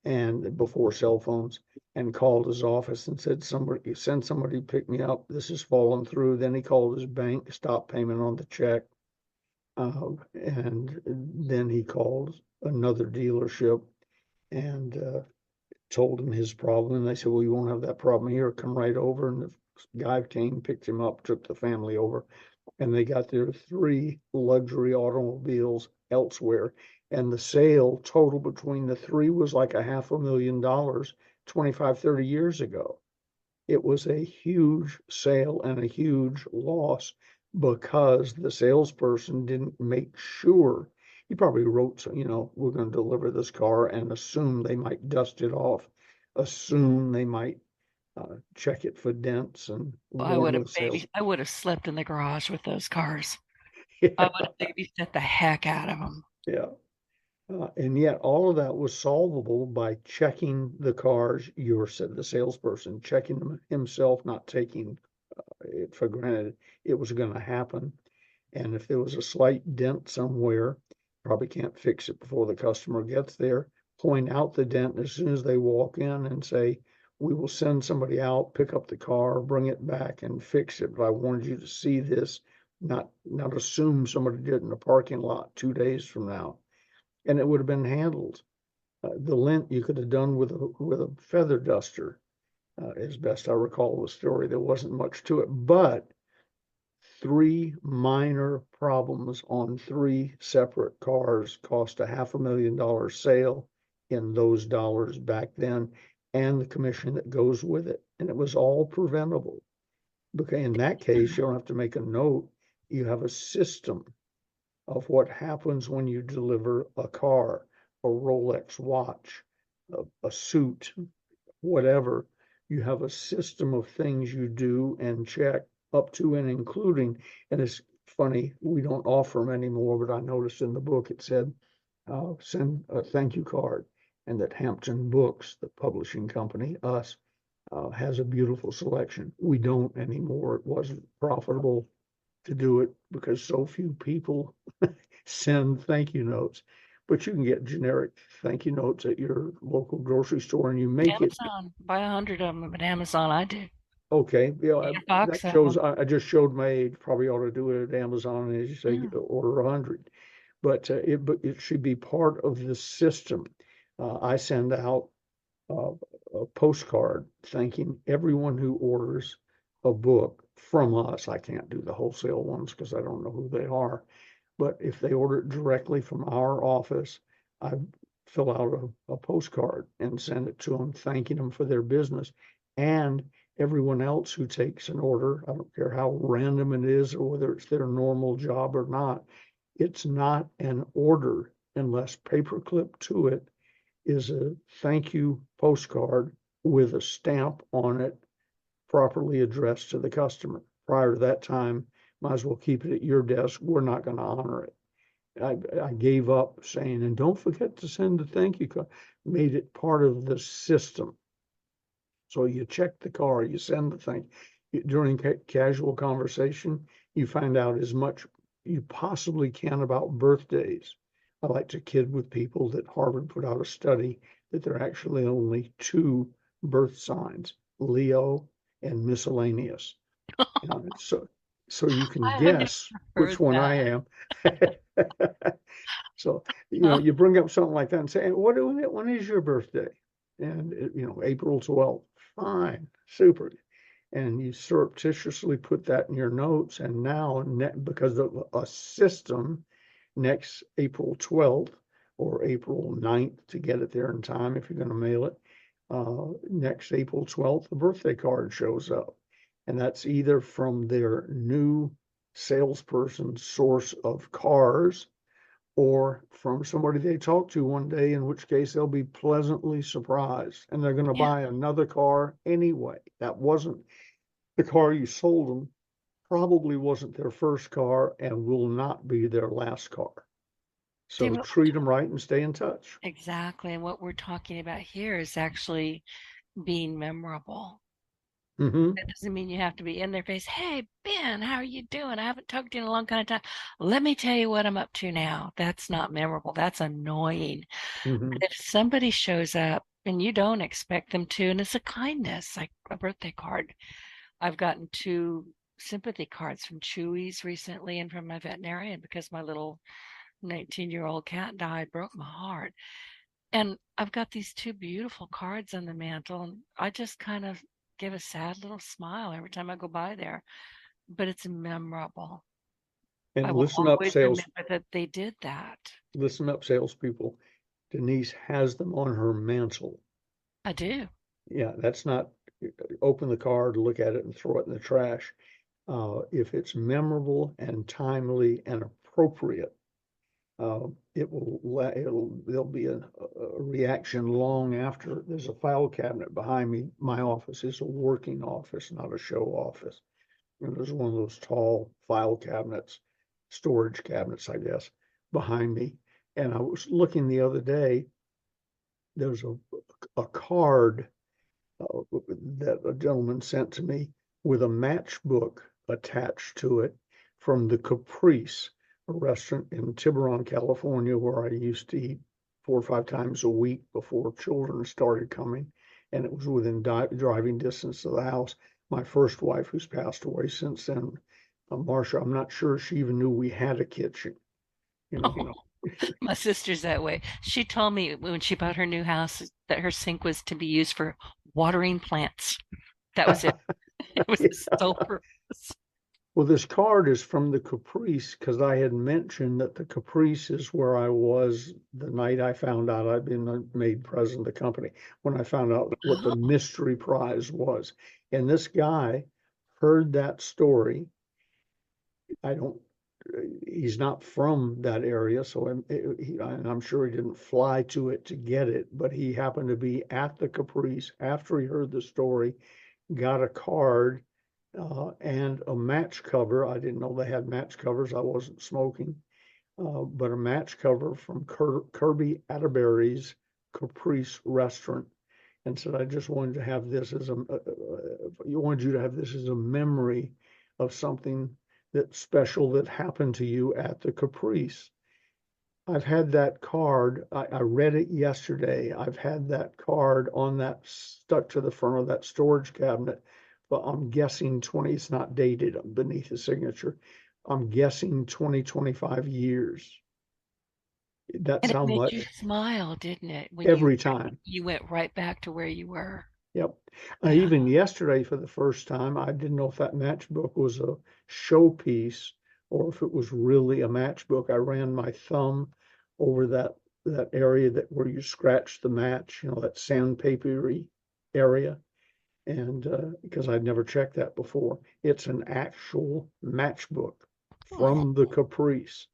Speaker 2: and before cell phones, and called his office and said, somebody send somebody to pick me up. This has fallen through. Then he called his bank, stopped payment on the check. And then he called another dealership and told him his problem. And they said, well, you won't have that problem here. Come right over. And the guy came, picked him up, took the family over, and they got their 3 luxury automobiles elsewhere. And the sale total between the 3 was like $500,000 25, 30 years ago. It was a huge sale and a huge loss because the salesperson didn't make sure. He probably wrote, we're going to deliver this car and assume they might dust it off, assume they might check it for dents and warn the sales.
Speaker 1: I would have slept in the garage with those cars. I
Speaker 2: Yeah,
Speaker 1: would have babysat the heck out of them.
Speaker 2: yeah. And yet all of that was solvable by checking the cars, the salesperson, checking them himself, not taking it for granted it was going to happen. And if there was a slight dent somewhere, probably can't fix it before the customer gets there. Point out the dent as soon as they walk in and say, we will send somebody out, pick up the car, bring it back and fix it. But I wanted you to see this, not assume somebody did it in the parking lot 2 days from now. And it would have been handled. The lint you could have done with a feather duster, as best I recall the story. There wasn't much to it, but 3 minor problems on 3 separate cars cost $500,000 sale in those dollars back then, and the commission that goes with it. And it was all preventable. Because in that case, you don't have to make a note. You have a system of what happens when you deliver a car, a Rolex watch, a suit, whatever. You have a system of things you do and check up to and including. And it's funny, we don't offer them anymore, but I noticed in the book it said, send a thank you card. and that Hampton Books, the publishing company, us, has a beautiful selection. We don't anymore. It wasn't profitable to do it because so few people send thank you notes. But you can get generic thank you notes at your local grocery store, and you make it
Speaker 1: Amazon, buy 100 of them at Amazon. I do.
Speaker 2: okay.
Speaker 1: Get
Speaker 2: Yeah,
Speaker 1: a box
Speaker 2: that
Speaker 1: of
Speaker 2: shows.
Speaker 1: them.
Speaker 2: I just showed my age. Probably ought to do it at Amazon, as you say,
Speaker 1: Yeah.
Speaker 2: order 100. But it should be part of the system. I send out uh, a postcard thanking everyone who orders a book from us. I can't do the wholesale ones because I don't know who they are. But if they order it directly from our office, I fill out a postcard and send it to them, thanking them for their business. And everyone else who takes an order, I don't care how random it is or whether it's their normal job or not, it's not an order unless paperclip to it is a thank you postcard with a stamp on it properly addressed to the customer. Prior to that time, might as well keep it at your desk. We're not going to honor it. I gave up saying, and don't forget to send the thank you card, made it part of the system. So you check the car, you send the thing. During casual conversation, you find out as much you possibly can about birthdays. I like to kid with people that Harvard put out a study that there are actually only two birth signs, Leo and miscellaneous. So you can
Speaker 1: I have never
Speaker 2: guess which
Speaker 1: heard
Speaker 2: one I
Speaker 1: that.
Speaker 2: am. So, you bring up something like that and say, when is your birthday? And, April 12th. Fine, super. And you surreptitiously put that in your notes. And now, because of a system, next April 12th or April 9th to get it there in time if you're going to mail it, next April 12th, the birthday card shows up. And that's either from their new salesperson source of cars or from somebody they talked to one day, in which case they'll be pleasantly surprised and they're going to
Speaker 1: Yeah.
Speaker 2: buy another car anyway. That wasn't the car you sold them, probably wasn't their first car and will not be their last car.
Speaker 1: See
Speaker 2: So
Speaker 1: what
Speaker 2: treat them right and stay in touch.
Speaker 1: exactly. And what we're talking about here is actually being memorable.
Speaker 2: Mm-hmm.
Speaker 1: That doesn't mean you have to be in their face. Hey, Ben, how are you doing? I haven't talked to you in a long kind of time. Let me tell you what I'm up to now. That's not memorable. That's annoying.
Speaker 2: Mm-hmm.
Speaker 1: But if somebody shows up and you don't expect them to, and it's a kindness, like a birthday card. I've gotten two sympathy cards from Chewy's recently and from my veterinarian because my little 19-year-old cat died, broke my heart. And I've got these two beautiful cards on the mantle, and I just kind of give a sad little smile every time I go by there. But it's memorable. I
Speaker 2: And
Speaker 1: will always remember that they did that.
Speaker 2: listen up, salespeople. Denise has them on her mantle.
Speaker 1: I do.
Speaker 2: Yeah, that's not open the card, look at it, and throw it in the trash. If it's memorable and timely and appropriate, there'll be a reaction long after. There's a file cabinet behind me. My office is a working office, not a show office. And there's one of those tall file cabinets, storage cabinets, I guess, behind me. And I was looking the other day, there's a card that a gentleman sent to me with a matchbook attached to it from the Caprice, a restaurant in Tiburon, California, where I used to eat 4 or 5 times a week before children started coming. And it was within driving distance of the house. My first wife, who's passed away since then, Marcia, I'm not sure she even knew we had a kitchen. You know,
Speaker 1: My sister's that way. She told me when she bought her new house that her sink was to be used for watering plants. That was it. It was
Speaker 2: yeah.
Speaker 1: the sole purpose.
Speaker 2: Well, this card is from the Caprice because I had mentioned that the Caprice is where I was the night I found out I'd been made president of the company, when I found out what the
Speaker 1: Oh,
Speaker 2: mystery prize was. And this guy heard that story. I don't, he's not from that area, so I'm sure he didn't fly to it to get it, but he happened to be at the Caprice after he heard the story, got a card and a match cover. I didn't know they had match covers. I wasn't smoking, but a match cover from Kirby Atterbury's Caprice restaurant and said, I just wanted to have this as you wanted you to have this as a memory of something that's special that happened to you at the Caprice. I've had that card. I read it yesterday. I've had that card on that stuck to the front of that storage cabinet. But I'm guessing 20, it's not dated beneath his signature. I'm guessing 20, 25 years. That's
Speaker 1: And it
Speaker 2: how
Speaker 1: made you
Speaker 2: much
Speaker 1: smile, didn't it? When
Speaker 2: every time.
Speaker 1: you went right back to where you were.
Speaker 2: Yep.
Speaker 1: Yeah.
Speaker 2: Even yesterday, for the first time, I didn't know if that matchbook was a showpiece or if it was really a matchbook. I ran my thumb over that area that where you scratch the match, that sandpapery area, and because I'd never checked that before. It's an actual matchbook
Speaker 1: Oh,
Speaker 2: from the Caprice.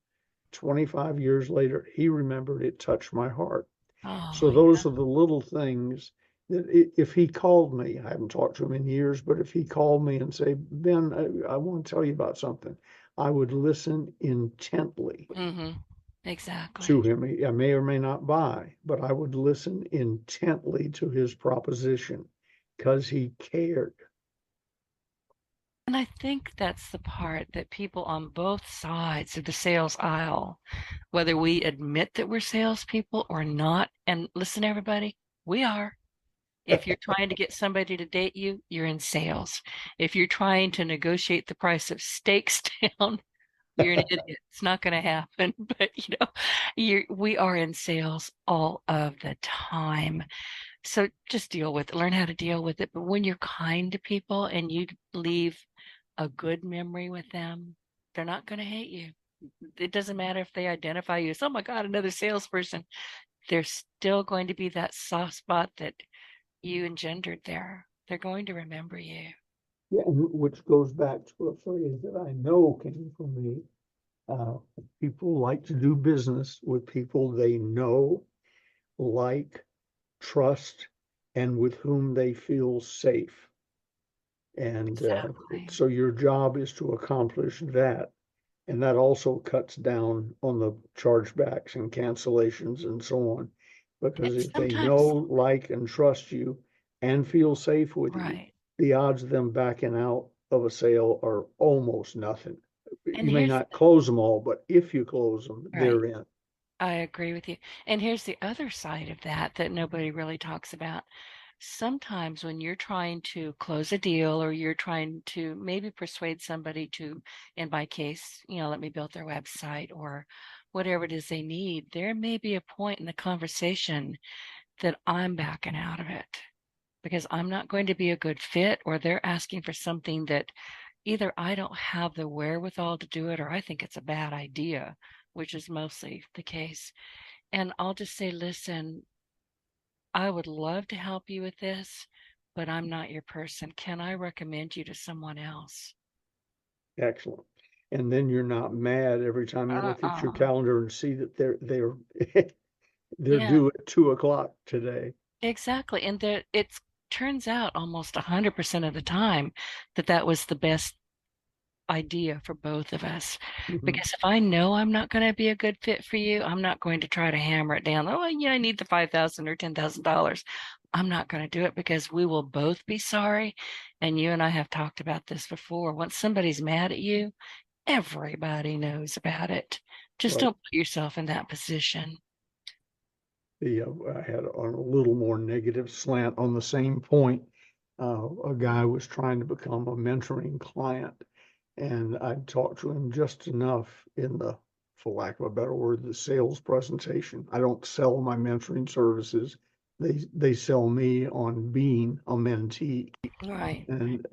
Speaker 2: 25 years later, he remembered it touched my heart.
Speaker 1: oh,
Speaker 2: So those are the little things that if he called me, I haven't talked to him in years, but if he called me and say, Ben, I want to tell you about something, I would listen intently
Speaker 1: exactly.
Speaker 2: to him. I may or may not buy, but I would listen intently to his proposition because he cared.
Speaker 1: And I think that's the part that people on both sides of the sales aisle, whether we admit that we're salespeople or not, and listen, everybody, we are. If you're trying to get somebody to date you, you're in sales. If you're trying to negotiate the price of steaks down, you're an idiot. It's not going to happen. But we are in sales all of the time. So just deal with it, learn how to deal with it. But when you're kind to people and you leave a good memory with them, they're not going to hate you. It doesn't matter if they identify you as, oh my God, another salesperson. There's still going to be that soft spot that you engendered there. They're going to remember you.
Speaker 2: Yeah, and which goes back to a phrase that I know came from me. Uh, People like to do business with people they know, like, trust, and with whom they feel safe. And
Speaker 1: Exactly.
Speaker 2: so your job is to accomplish that. And that also cuts down on the chargebacks and cancellations and so on. Because
Speaker 1: And
Speaker 2: if they know,
Speaker 1: sometimes,
Speaker 2: like, and trust you and feel safe with you,
Speaker 1: right.
Speaker 2: the odds of them backing out of a sale are almost nothing.
Speaker 1: And
Speaker 2: You may
Speaker 1: here's,
Speaker 2: not close them all, but if you close them,
Speaker 1: right.
Speaker 2: they're in.
Speaker 1: I agree with you. And here's the other side of that that nobody really talks about. Sometimes when you're trying to close a deal or you're trying to maybe persuade somebody to, in my case, let me build their website or whatever it is they need, there may be a point in the conversation that I'm backing out of it because I'm not going to be a good fit or they're asking for something that either I don't have the wherewithal to do it or I think it's a bad idea, which is mostly the case. And I'll just say, listen, I would love to help you with this, but I'm not your person. Can I recommend you to someone else?
Speaker 2: Excellent. And then you're not mad every time you look at your
Speaker 1: Uh-uh.
Speaker 2: calendar and see that they're they're
Speaker 1: Yeah,
Speaker 2: due at 2 o'clock today.
Speaker 1: exactly. And it turns out almost 100% of the time that that was the best idea for both of us.
Speaker 2: Mhm.
Speaker 1: Because if I know I'm not going to be a good fit for you, I'm not going to try to hammer it down. Oh, yeah, I need the 5,000 or $10,000. I'm not going to do it because we will both be sorry. And you and I have talked about this before. Once somebody's mad at you, everybody knows about it. Just
Speaker 2: Right.
Speaker 1: don't put yourself in that position.
Speaker 2: I had on a little more negative slant on the same point. A guy was trying to become a mentoring client, and I talked to him just enough in the, for lack of a better word, the sales presentation. I don't sell my mentoring services. They sell me on being a mentee.
Speaker 1: Right.
Speaker 2: And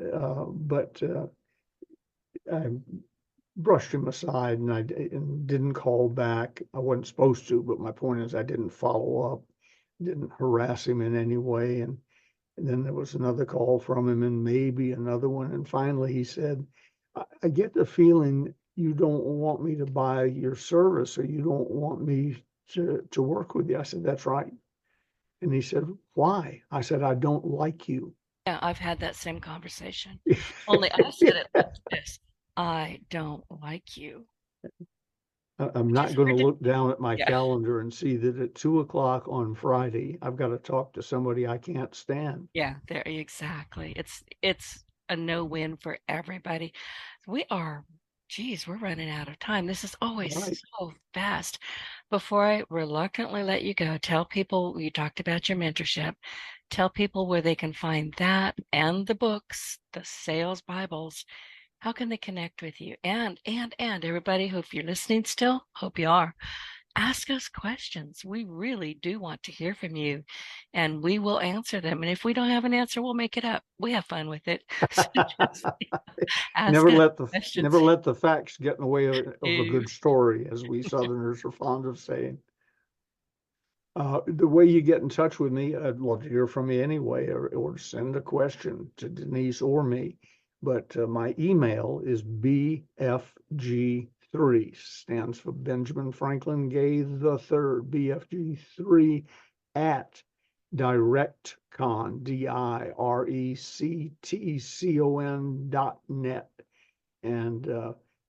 Speaker 2: but I brushed him aside and and didn't call back. I wasn't supposed to, but my point is I didn't follow up, didn't harass him in any way. And then there was another call from him and maybe another one. And finally he said, I get the feeling you don't want me to buy your service or you don't want me to work with you. I said, that's right. And he said, why? I said, I don't like you.
Speaker 1: Yeah, I've had that same conversation. Only I said it like this. I don't like you.
Speaker 2: I'm
Speaker 1: which
Speaker 2: not
Speaker 1: is
Speaker 2: going to
Speaker 1: ridiculous.
Speaker 2: look down at my
Speaker 1: Yeah.
Speaker 2: calendar and see that at 2 o'clock on Friday, I've got to talk to somebody I can't stand.
Speaker 1: Yeah, there exactly. It's a no-win for everybody. We are, geez, we're running out of time. This is
Speaker 2: All
Speaker 1: always
Speaker 2: right.
Speaker 1: so fast. Before I reluctantly let you go, tell people you talked about your mentorship. Tell people where they can find that and the books, the sales Bibles. How can they connect with you? And everybody, who if you're listening still, hope you are, ask us questions. We really do want to hear from you and we will answer them. And if we don't have an answer, we'll make it up. We have fun with it. So just ask
Speaker 2: Never
Speaker 1: us
Speaker 2: let the
Speaker 1: questions.
Speaker 2: never let the facts get in the way of a
Speaker 1: Do.
Speaker 2: good story, as we Southerners are fond of saying. The way you get in touch with me, I'd love to hear from you anyway, or send a question to Denise or me. But my email is BFG3, stands for Benjamin Franklin Gay the Third, BFG3 at directcon, DIRECTCON.net. And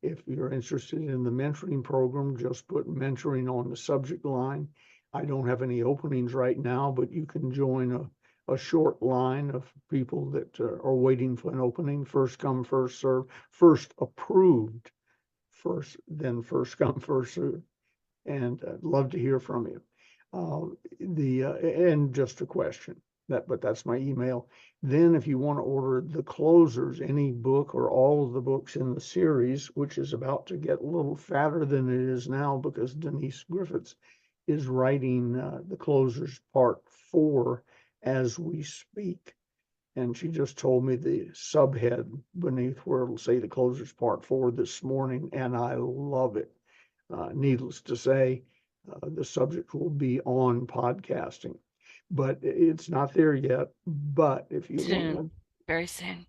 Speaker 2: if you're interested in the mentoring program, just put mentoring on the subject line. I don't have any openings right now, but you can join a short line of people that are waiting for an opening. First come, first serve, first approved, first, then first come, first serve. And I'd love to hear from you. And just a question. But that's my email. Then if you want to order the Closers, any book or all of the books in the series, which is about to get a little fatter than it is now because Denise Griffitts is writing the Closers Part 4 as we speak. And she just told me the subhead beneath where it'll say the Closers Part 4 this morning, and I love it. Needless to say, the subject will be on podcasting, but it's not there yet. But
Speaker 1: Soon, very soon.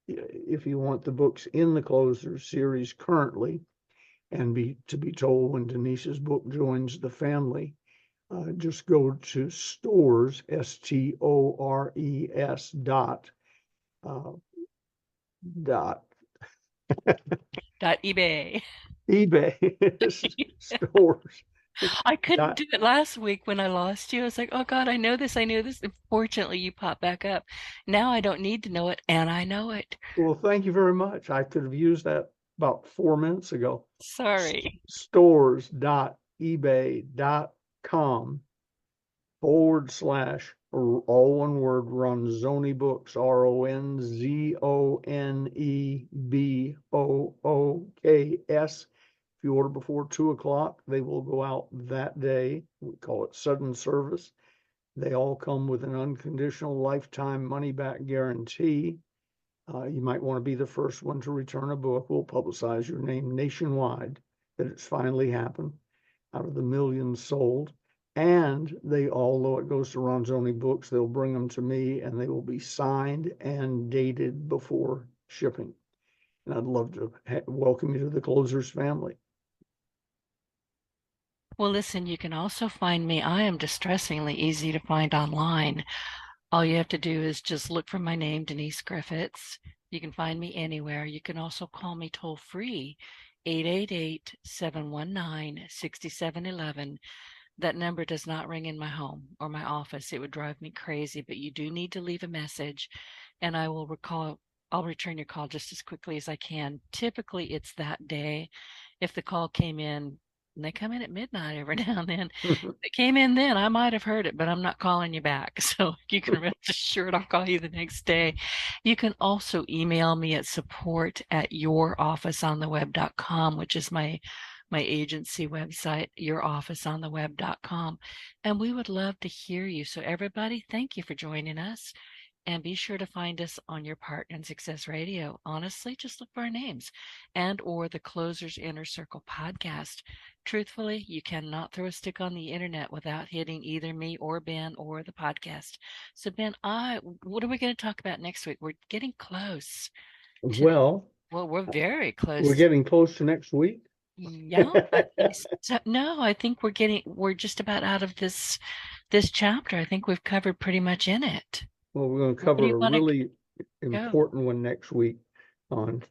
Speaker 2: if you want the books in the Closers series currently, and to be told when Denise's book joins the family, just go to stores, STORES uh, dot
Speaker 1: eBay.
Speaker 2: eBay stores
Speaker 1: I couldn't
Speaker 2: dot.
Speaker 1: do it last week when I lost you. I was like, oh God, I know this. I knew this. And fortunately, you popped back up. Now I don't need to know it, and I know it.
Speaker 2: Well, thank you very much. I could have used that about 4 minutes ago.
Speaker 1: Sorry.
Speaker 2: Stores.ebay.com/, all one word, Ronzoni Books, RONZONEBOOKS. If you order before 2 o'clock, they will go out that day. We call it sudden service. They all come with an unconditional lifetime money back guarantee. You might want to be the first one to return a book. We'll publicize your name nationwide that it's finally happened out of the millions sold. And they, although it goes to Ronzoni Books, they'll bring them to me and they will be signed and dated before shipping. And I'd love to welcome you to the Closers family.
Speaker 1: Well, listen, you can also find me. I am distressingly easy to find online. All you have to do is just look for my name, Denise Griffitts. You can find me anywhere. You can also call me toll free, 888-719-6711. That number does not ring in my home or my office. It would drive me crazy, but you do need to leave a message and I'll return your call just as quickly as I can. Typically, it's that day. If the call came in, and they come in at midnight every now and then, if it came in then, I might have heard it, but I'm not calling you back. So you can rest assured I'll call you the next day. You can also email me at support@yourofficeontheweb.com, which is my agency website, yourofficeontheweb.com. And we would love to hear you. So everybody, thank you for joining us. And be sure to find us on your Partner in Success Radio. Honestly, just look for our names and or the Closers Inner Circle podcast. Truthfully, you cannot throw a stick on the internet without hitting either me or Ben or the podcast. So Ben, what are we going to talk about next week? We're getting close to,
Speaker 2: Well,
Speaker 1: we're very
Speaker 2: we're
Speaker 1: close.
Speaker 2: getting close to next week.
Speaker 1: Yeah, I think so. No, I think we're just about out of this chapter. I think we've covered pretty much in it.
Speaker 2: Well, we're going to
Speaker 1: Where do
Speaker 2: cover
Speaker 1: you
Speaker 2: a
Speaker 1: want to
Speaker 2: really
Speaker 1: go?
Speaker 2: important one next week on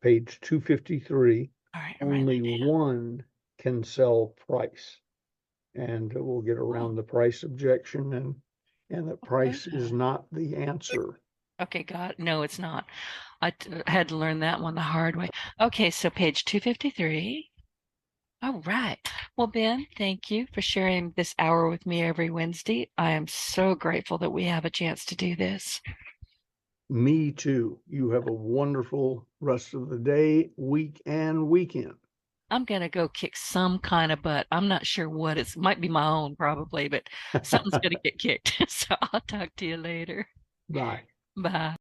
Speaker 2: page 253.
Speaker 1: All right, I'm writing
Speaker 2: Only
Speaker 1: it down.
Speaker 2: one can sell price. And we'll get around the price objection, and that price is not the answer.
Speaker 1: Okay, God, no, it's not. Had to learn that one the hard way. Okay, so page 253. All right. Well, Ben, thank you for sharing this hour with me every Wednesday. I am so grateful that we have a chance to do this.
Speaker 2: Me too. You have a wonderful rest of the day, week, and weekend.
Speaker 1: I'm going to go kick some kind of butt. I'm not sure what it's, might be my own probably, but something's going to get kicked. So I'll talk to you later.
Speaker 2: Bye.
Speaker 1: Bye.